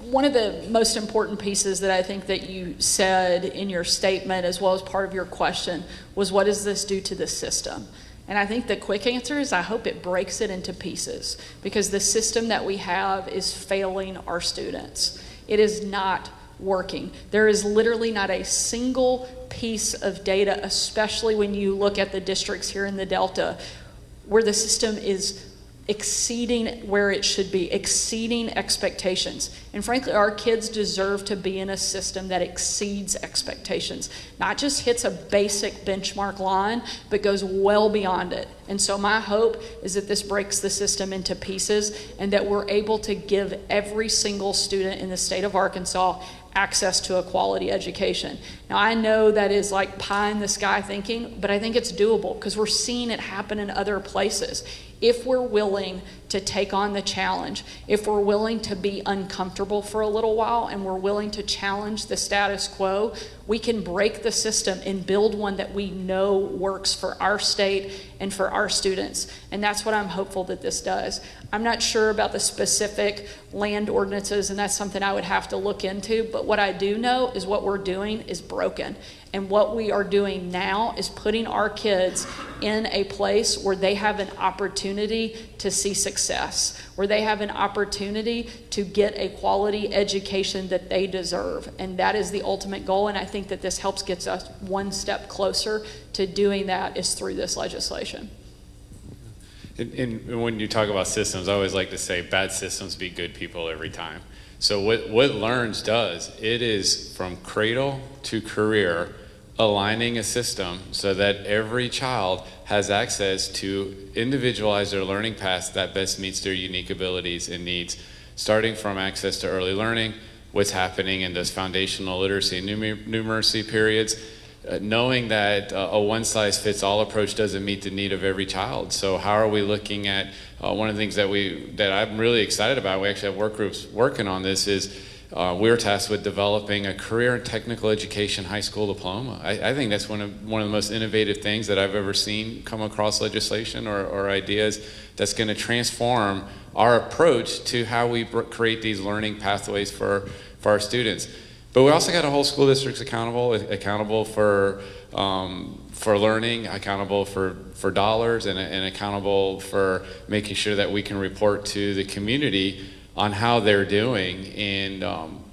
One of the most important pieces that I think that you said in your statement, as well as part of your question, was what does this do to the system? And I think the quick answer is I hope it breaks it into pieces, because the system that we have is failing our students. It is not working. There is literally not a single piece of data, especially when you look at the districts here in the Delta, where the system is exceeding where it should be, exceeding expectations. And frankly, our kids deserve to be in a system that exceeds expectations, not just hits a basic benchmark line, but goes well beyond it. And so my hope is that this breaks the system into pieces and that we're able to give every single student in the state of Arkansas access to a quality education. Now, I know that is like pie in the sky thinking, but I think it's doable because we're seeing it happen in other places. If we're willing to take on the challenge, if we're willing to be uncomfortable for a little while and we're willing to challenge the status quo, we can break the system and build one that we know works for our state and for our students. And that's what I'm hopeful that this does. I'm not sure about the specific land ordinances, and that's something I would have to look into, but what I do know is what we're doing is broken. And what we are doing now is putting our kids in a place where they have an opportunity to see success, where they have an opportunity to get a quality education that they deserve. And that is the ultimate goal. And I think that this helps get us one step closer to doing that is through this legislation. And when you talk about systems, I always like to say bad systems beat good people every time. So what Learns does, it is from cradle to career, aligning a system so that every child has access to individualize their learning paths that best meets their unique abilities and needs, starting from access to early learning, what's happening in those foundational literacy and numeracy periods, knowing that a one-size-fits-all approach doesn't meet the need of every child. So how are we looking at, one of the things that I'm really excited about, we actually have work groups working on this, is we're tasked with developing a career and technical education high school diploma. I think that's one of the most innovative things that I've ever seen come across legislation or ideas that's going to transform our approach to how we create these learning pathways for our students. But we also got a whole school districts accountable for learning, accountable for dollars, and accountable for making sure that we can report to the community on how they're doing. And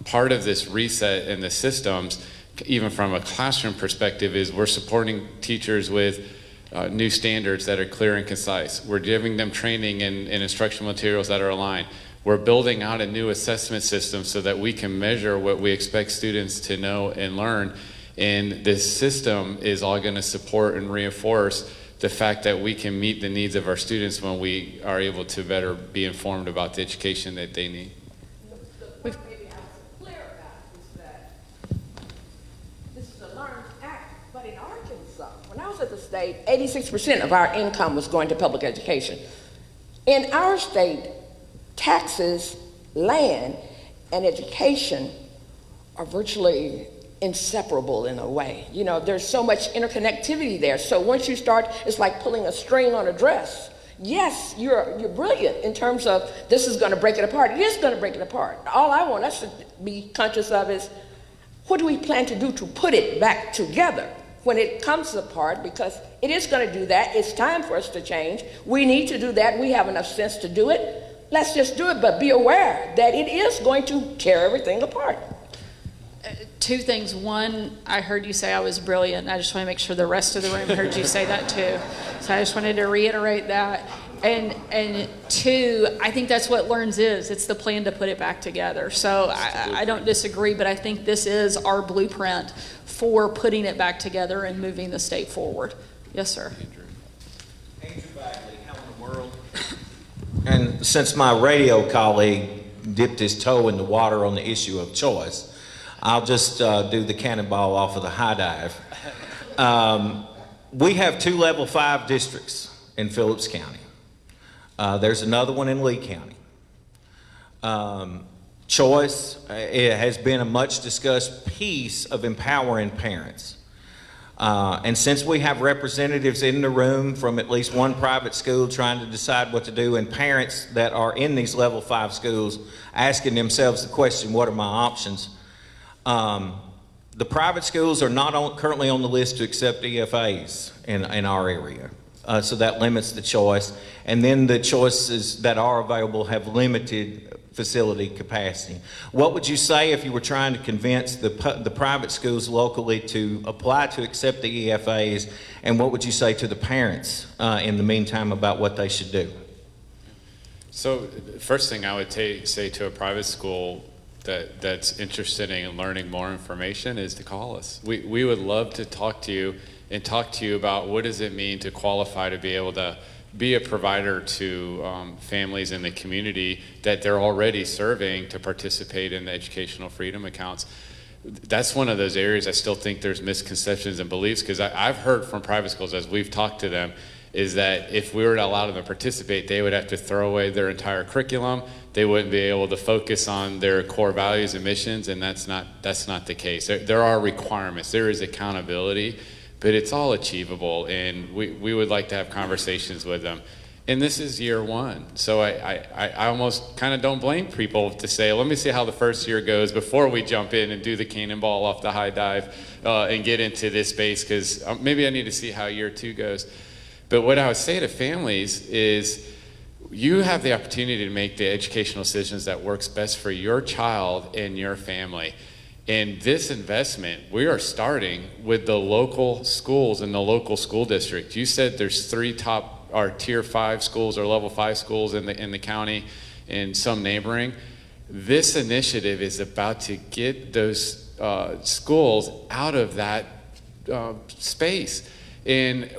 part of this reset in the systems, even from a classroom perspective, is we're supporting teachers with new standards that are clear and concise. We're giving them training and instructional materials that are aligned. We're building out a new assessment system so that we can measure what we expect students to know and learn. And this system is all going to support and reinforce the fact that we can meet the needs of our students when we are able to better be informed about the education that they need. The point maybe I was clear about is that this is a Learns Act, but in Arkansas, when I was at the state, 86% of our income was going to public education. In our state, taxes, land, and education are virtually inseparable in a way. You know, there's so much interconnectivity there. So once you start, it's like pulling a string on a dress. Yes, you're brilliant in terms of this is going to break it apart. It is going to break it apart. All I want us to be conscious of is what do we plan to do to put it back together when it comes apart, because it is going to do that. It's time for us to change. We need to do that. We have enough sense to do it. Let's just do it, but be aware that it is going to tear everything apart. Two things. One, I heard you say I was brilliant, and I just want to make sure the rest of the room heard you say that too. So I just wanted to reiterate that. And two, I think that's what Learns is. It's the plan to put it back together. So I don't disagree, but I think this is our blueprint for putting it back together and moving the state forward. Yes, sir. Andrew Bagley, how in the world? And since my radio colleague dipped his toe in the water on the issue of choice, I'll just do the cannonball off of the high dive. We have 2 level 5 districts in Phillips County. There's another one in Lee County. Choice it has been a much discussed piece of empowering parents. And since we have representatives in the room from at least one private school trying to decide what to do, and parents that are in these level 5 schools asking themselves the question, what are my options? The private schools are not currently on the list to accept EFAs in our area. So that limits the choice. And then the choices that are available have limited facility capacity. What would you say if you were trying to convince the private schools locally to apply to accept the EFAs, and what would you say to the parents in the meantime about what they should do? So the first thing I would say to a private school that's interested in learning more information is to call us. We would love to talk to you and talk to you about what does it mean to qualify to be able to be a provider to families in the community that they're already serving to participate in the educational freedom accounts. That's one of those areas I still think there's misconceptions and beliefs, because I've heard from private schools as we've talked to them is that if we were to allow them to participate, they would have to throw away their entire curriculum. They wouldn't be able to focus on their core values and missions, and that's not the case. There are requirements. There is accountability, but it's all achievable, and we would like to have conversations with them. And this is year one, so I almost kind of don't blame people to say, let me see how the first year goes before we jump in and do the cannonball off the high dive and get into this space, because maybe I need to see how year two goes. But what I would say to families is you have the opportunity to make the educational decisions that works best for your child and your family. And this investment, we are starting with the local schools in the local school district. You said there's 3 top or tier 5 schools or level 5 schools in the county and some neighboring. This initiative is about to get those schools out of that space. And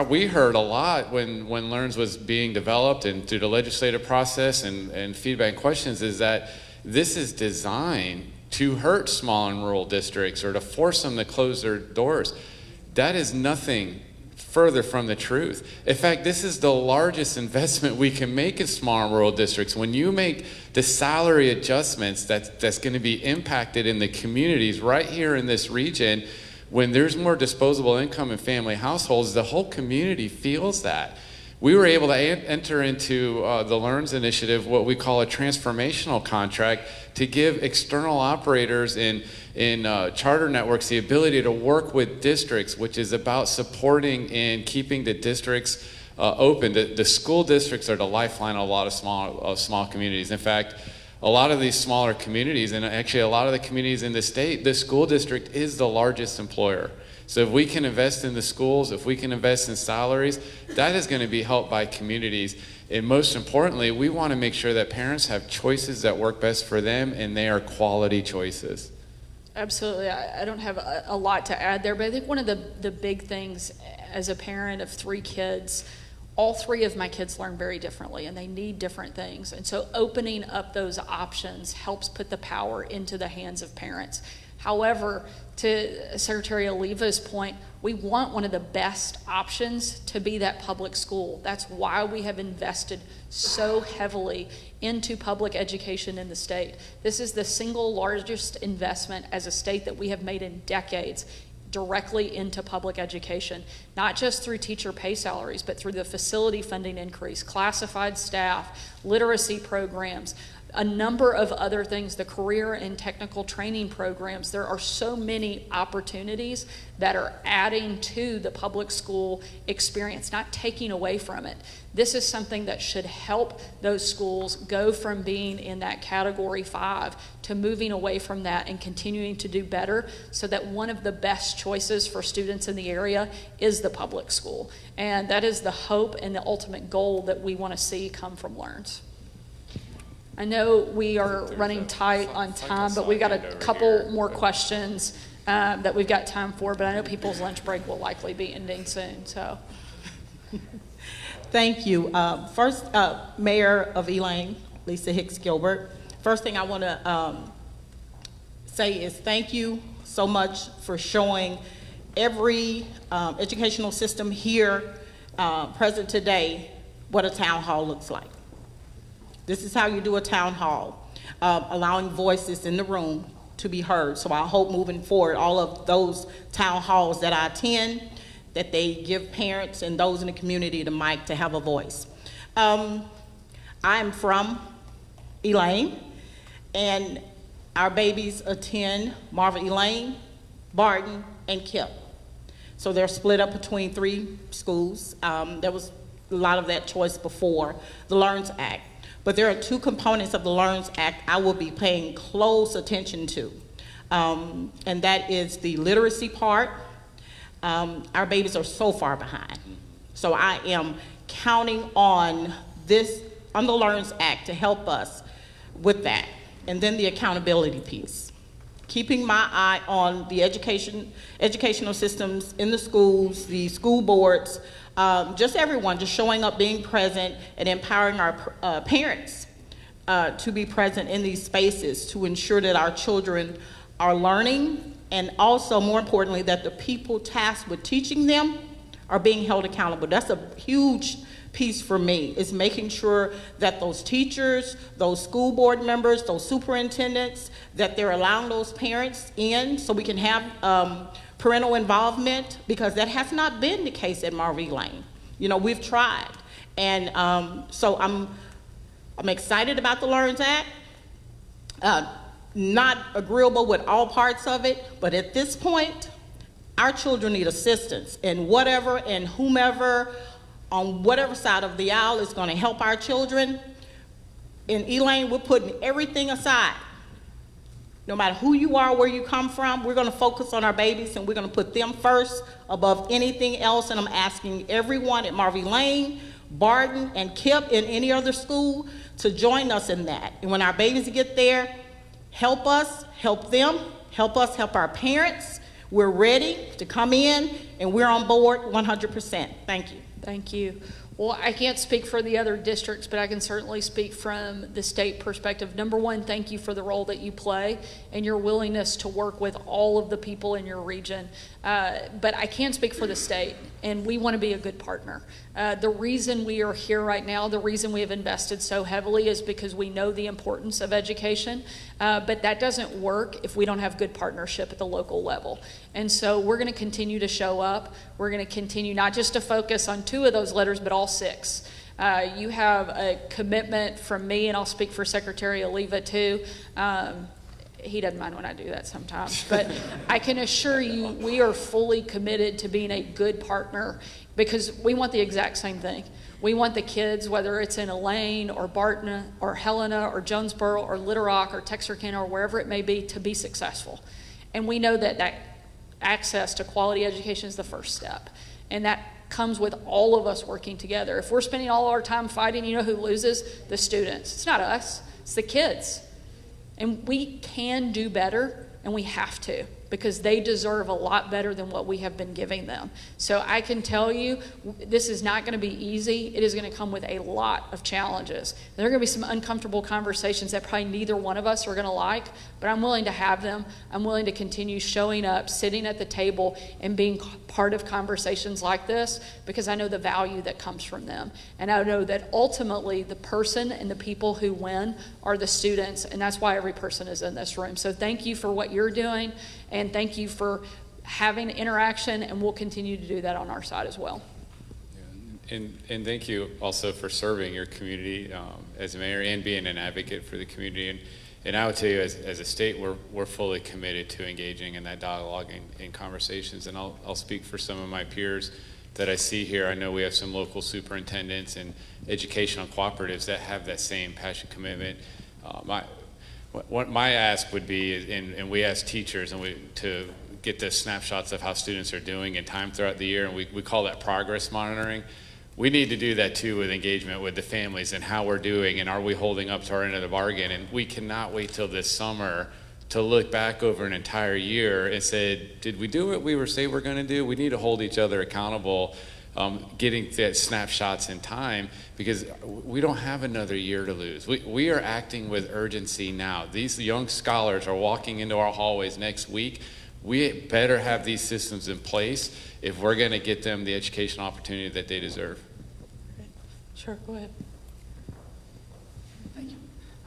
we heard a lot when LEARNS was being developed and through the legislative process and feedback and questions is that this is designed to hurt small and rural districts or to force them to close their doors. That is nothing further from the truth. In fact, this is the largest investment we can make in small and rural districts. When you make the salary adjustments that's going to be impacted in the communities right here in this region, when there's more disposable income in family households, the whole community feels that. We were able to enter into the LEARNS initiative what we call a transformational contract to give external operators in charter networks the ability to work with districts, which is about supporting and keeping the districts open. The school districts are the lifeline of a lot of small communities. In fact, a lot of these smaller communities, and actually a lot of the communities in the state, the school district is the largest employer. So if we can invest in the schools, if we can invest in salaries, that is going to be helped by communities. And most importantly, we want to make sure that parents have choices that work best for them, and they are quality choices. Absolutely. I don't have a lot to add there, but I think one of the big things as a parent of 3 kids, all 3 of my kids learn very differently and they need different things. And so opening up those options helps put the power into the hands of parents. However, to Secretary Oliva's point, we want one of the best options to be that public school. That's why we have invested so heavily into public education in the state. This is the single largest investment as a state that we have made in decades directly into public education, not just through teacher pay salaries, but through the facility funding increase, classified staff, literacy programs, a number of other things, the career and technical training programs. There are so many opportunities that are adding to the public school experience, not taking away from it. This is something that should help those schools go from being in that category 5 to moving away from that and continuing to do better, so that one of the best choices for students in the area is the public school. And that is the hope and the ultimate goal that we want to see come from LEARNS. I know we are running tight on time, but we've got a couple more questions that we've got time for, but I know people's lunch break will likely be ending soon, so. Thank you. First, Mayor of Elaine, Lisa Hicks Gilbert. First thing I want to say is thank you so much for showing every educational system here present today what a town hall looks like. This is how you do a town hall, allowing voices in the room to be heard. So I hope moving forward, all of those town halls that I attend, that they give parents and those in the community the mic to have a voice. I'm from Elaine, and our babies attend Marva Elaine, Barton, and Kip. So they're split up between 3 schools. There was a lot of that choice before the LEARNS Act. But there are two components of the LEARNS Act I will be paying close attention to. And that is the literacy part. Our babies are so far behind. So I am counting on the LEARNS Act to help us with that. And then the accountability piece. Keeping my eye on the educational systems in the schools, the school boards, just everyone, just showing up, being present, and empowering our parents to be present in these spaces to ensure that our children are learning, and also, more importantly, that the people tasked with teaching them are being held accountable. That's a huge piece for me, is making sure that those teachers, those school board members, those superintendents, that they're allowing those parents in so we can have parental involvement, because that has not been the case at Marvie Lane. You know, we've tried. And so I'm excited about the LEARNS Act. Not agreeable with all parts of it, but at this point, our children need assistance, and whatever and whomever on whatever side of the aisle is going to help our children. In Elaine, we're putting everything aside. No matter who you are, where you come from, we're going to focus on our babies, and we're going to put them first above anything else. And I'm asking everyone at Marvie Lane, Barton, and KIPP, and any other school to join us in that. And when our babies get there, help us, help them, help us, help our parents. We're ready to come in, and we're on board 100%. Thank you. Thank you. Well, I can't speak for the other districts, but I can certainly speak from the state perspective. Number one, thank you for the role that you play and your willingness to work with all of the people in your region. But I can speak for the state, and we want to be a good partner. The reason we are here right now, the reason we have invested so heavily is because we know the importance of education, but that doesn't work if we don't have good partnership at the local level. And so we're going to continue to show up. We're going to continue not just to focus on 2 of those letters, but all 6. You have a commitment from me, and I'll speak for Secretary Oliva too. He doesn't mind when I do that sometimes, but I can assure you we are fully committed to being a good partner, because we want the exact same thing. We want the kids, whether it's in Elaine or Barton or Helena or Jonesboro or Little Rock or Texarkana or wherever it may be, to be successful. And we know that access to quality education is the first step. And that comes with all of us working together. If we're spending all our time fighting, you know who loses? The students. It's not us, it's the kids. And we can do better, and we have to, because they deserve a lot better than what we have been giving them. So I can tell you, this is not going to be easy. It is going to come with a lot of challenges. There are going to be some uncomfortable conversations that probably neither one of us are going to like, but I'm willing to have them. I'm willing to continue showing up, sitting at the table, and being part of conversations like this, because I know the value that comes from them. And I know that ultimately the person and the people who win are the students, and that's why every person is in this room. So thank you for what you're doing, and thank you for having interaction, and we'll continue to do that on our side as well. And thank you also for serving your community as a mayor and being an advocate for the community. And I would tell you, as a state, we're fully committed to engaging in that dialogue and conversations. And I'll speak for some of my peers that I see here. I know we have some local superintendents and educational cooperatives that have that same passion, commitment. What my ask would be, and we ask teachers to get the snapshots of how students are doing in time throughout the year, and we call that progress monitoring. We need to do that too with engagement with the families and how we're doing, and are we holding up to our end of the bargain. And we cannot wait till this summer to look back over an entire year and say, did we do what we were saying we're going to do? We need to hold each other accountable, getting that snapshots in time, because we don't have another year to lose. We are acting with urgency now. These young scholars are walking into our hallways next week. We better have these systems in place if we're going to get them the educational opportunity that they deserve. Sure, go ahead.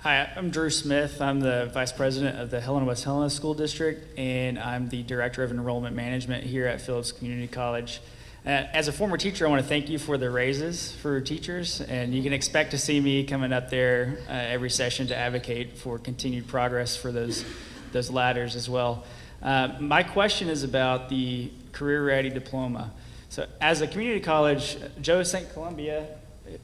Hi, I'm Drew Smith. I'm the Vice President of the Helena-West Helena School District, and I'm the Director of Enrollment Management here at Phillips Community College. As a former teacher, I want to thank you for the raises for teachers, and you can expect to see me coming up there every session to advocate for continued progress for those ladders as well. My question is about the Career Ready Diploma. So as a community college, Joe St. Columbia,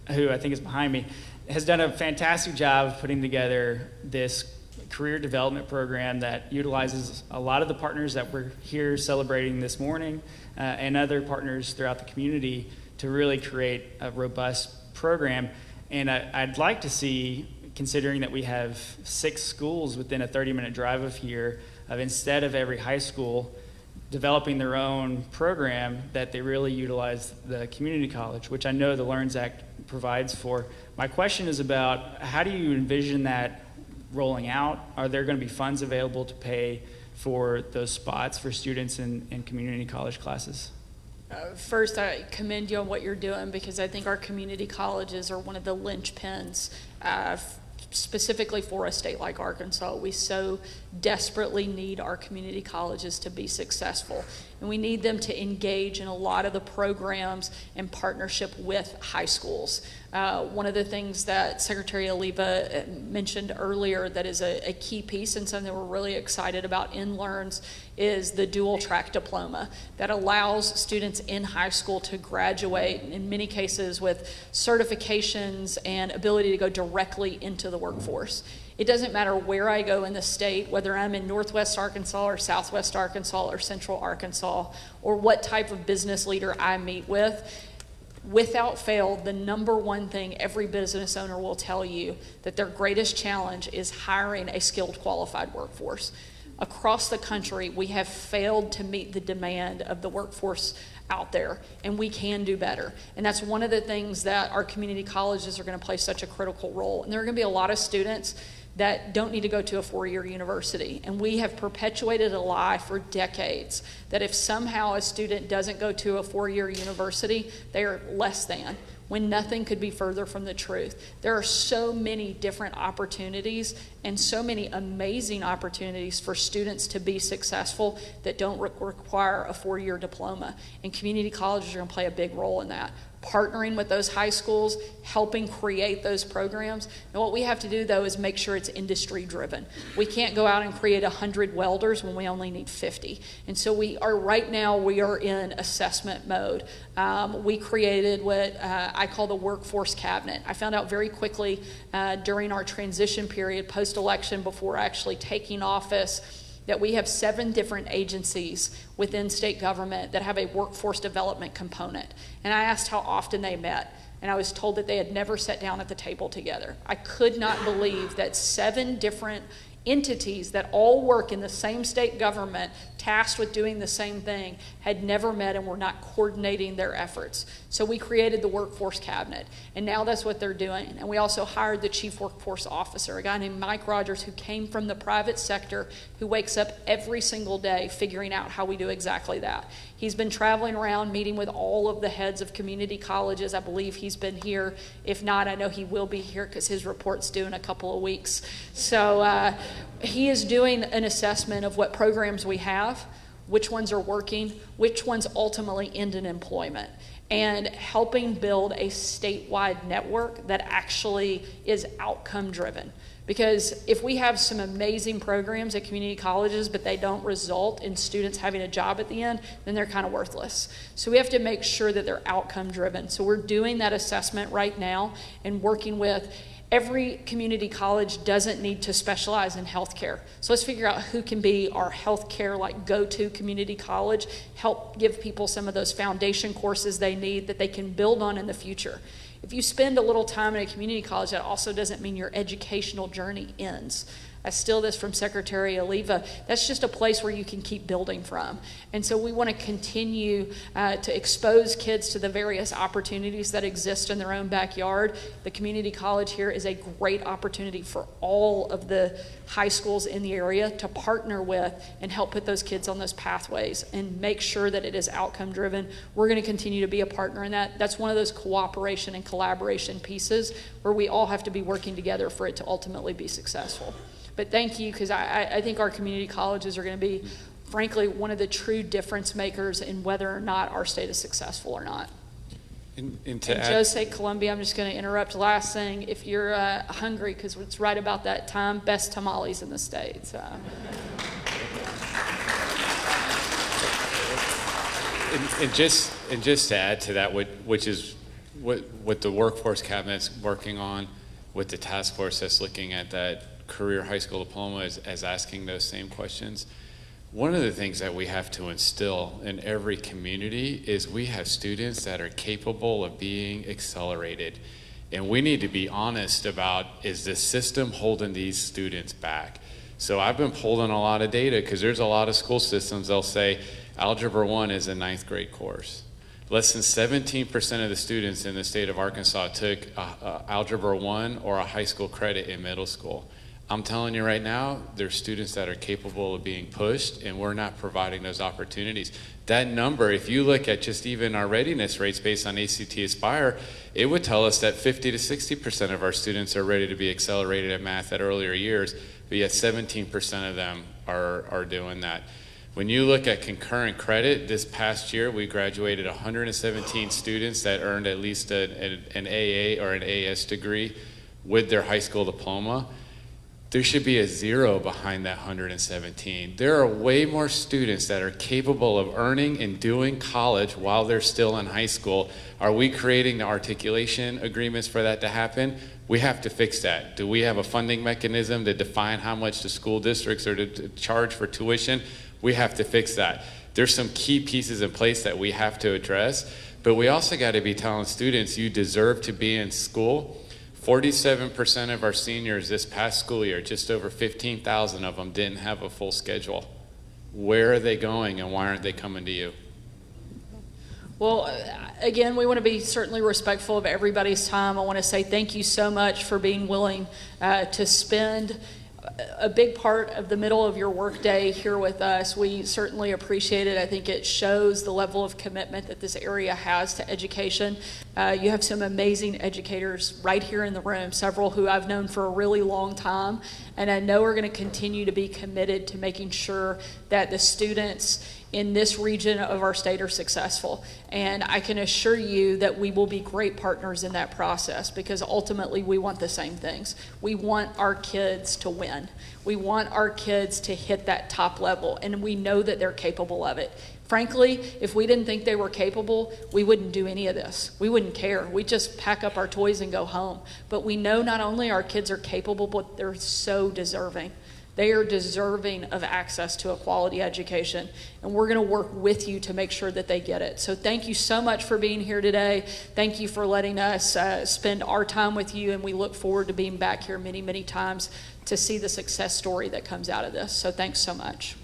who I think is behind me, has done a fantastic job of putting together this career development program that utilizes a lot of the partners that we're here celebrating this morning and other partners throughout the community to really create a robust program. And I'd like to see, considering that we have 6 schools within a 30-minute drive of here, instead of every high school developing their own program, that they really utilize the community college, which I know the LEARNS Act provides for. My question is about, how do you envision that rolling out? Are there going to be funds available to pay for those spots for students in community college classes? First, I commend you on what you're doing, because I think our community colleges are one of the linchpins specifically for a state like Arkansas. We so desperately need our community colleges to be successful, and we need them to engage in a lot of the programs in partnership with high schools. One of the things that Secretary Oliva mentioned earlier that is a key piece and something we're really excited about in LEARNS is the dual track diploma that allows students in high school to graduate, in many cases with certifications and ability to go directly into the workforce. It doesn't matter where I go in the state, whether I'm in Northwest Arkansas or Southwest Arkansas or Central Arkansas, or what type of business leader I meet with. Without fail, the number one thing every business owner will tell you that their greatest challenge is hiring a skilled, qualified workforce. Across the country, we have failed to meet the demand of the workforce out there, and we can do better. And that's one of the things that our community colleges are going to play such a critical role. And there are going to be a lot of students that don't need to go to a 4-year university. And we have perpetuated a lie for decades that if somehow a student doesn't go to a 4-year university, they are less than, when nothing could be further from the truth. There are so many different opportunities and so many amazing opportunities for students to be successful that don't require a 4-year diploma. And community colleges are going to play a big role in that. Partnering with those high schools, helping create those programs. And what we have to do, though, is make sure it's industry driven. We can't go out and create 100 welders when we only need 50. And so right now we are in assessment mode. We created what I call the workforce cabinet. I found out very quickly during our transition period post-election, before actually taking office, that we have 7 different agencies within state government that have a workforce development component. And I asked how often they met, and I was told that they had never sat down at the table together. I could not believe that 7 different entities that all work in the same state government, tasked with doing the same thing, had never met and were not coordinating their efforts. So we created the workforce cabinet, and now that's what they're doing. And we also hired the chief workforce officer, a guy named Mike Rogers, who came from the private sector, who wakes up every single day figuring out how we do exactly that. He's been traveling around meeting with all of the heads of community colleges. I believe he's been here. If not, I know he will be here because his report's due in a couple of weeks. So he is doing an assessment of what programs we have, which ones are working, which ones ultimately end in employment, and helping build a statewide network that actually is outcome driven. Because if we have some amazing programs at community colleges, but they don't result in students having a job at the end, then they're kind of worthless. So we have to make sure that they're outcome driven. So we're doing that assessment right now and working with every community college doesn't need to specialize in healthcare. So let's figure out who can be our healthcare go-to community college, help give people some of those foundation courses they need that they can build on in the future. If you spend a little time in a community college, that also doesn't mean your educational journey ends. I steal this from Secretary Oliva. That's just a place where you can keep building from. And so we want to continue to expose kids to the various opportunities that exist in their own backyard. The community college here is a great opportunity for all of the high schools in the area to partner with and help put those kids on those pathways and make sure that it is outcome driven. We're going to continue to be a partner in that. That's one of those cooperation and collaboration pieces where we all have to be working together for it to ultimately be successful. But thank you, because I think our community colleges are going to be, frankly, one of the true difference makers in whether or not our state is successful or not. And Jose Columbia, I'm just going to interrupt. Last thing, if you're hungry, because it's right about that time, best tamales in the state. So. And just to add to that, which is what the workforce cabinet's working on, with the task force that's looking at that career high school diploma as asking those same questions. One of the things that we have to instill in every community is we have students that are capable of being accelerated. And we need to be honest about, is the system holding these students back? So I've been pulling a lot of data because there's a lot of school systems, they'll say Algebra 1 is a 9th grade course. Less than 17% of the students in the state of Arkansas took Algebra 1 or a high school credit in middle school. I'm telling you right now, there's students that are capable of being pushed, and we're not providing those opportunities. That number, if you look at just even our readiness rates based on ACT Aspire, it would tell us that 50 to 60% of our students are ready to be accelerated at math at earlier years, but yet 17% of them are doing that. When you look at concurrent credit, this past year we graduated 117 students that earned at least an AA or an AS degree with their high school diploma. There should be a 0 behind that 117. There are way more students that are capable of earning and doing college while they're still in high school. Are we creating the articulation agreements for that to happen? We have to fix that. Do we have a funding mechanism to define how much the school districts are to charge for tuition? We have to fix that. There's some key pieces in place that we have to address, but we also got to be telling students you deserve to be in school. 47% of our seniors this past school year, just over 15,000 of them, didn't have a full schedule. Where are they going and why aren't they coming to you? Well, again, we want to be certainly respectful of everybody's time. I want to say thank you so much for being willing to spend a big part of the middle of your workday here with us. We certainly appreciate it. I think it shows the level of commitment that this area has to education. You have some amazing educators right here in the room, several who I've known for a really long time, and I know are going to continue to be committed to making sure that the students in this region of our state are successful. And I can assure you that we will be great partners in that process, because ultimately we want the same things. We want our kids to win. We want our kids to hit that top level, and we know that they're capable of it. Frankly, if we didn't think they were capable, we wouldn't do any of this. We wouldn't care. We'd just pack up our toys and go home. But we know not only our kids are capable, but they're so deserving. They are deserving of access to a quality education, and we're going to work with you to make sure that they get it. So thank you so much for being here today. Thank you for letting us spend our time with you, and we look forward to being back here many, many times to see the success story that comes out of this. So thanks so much.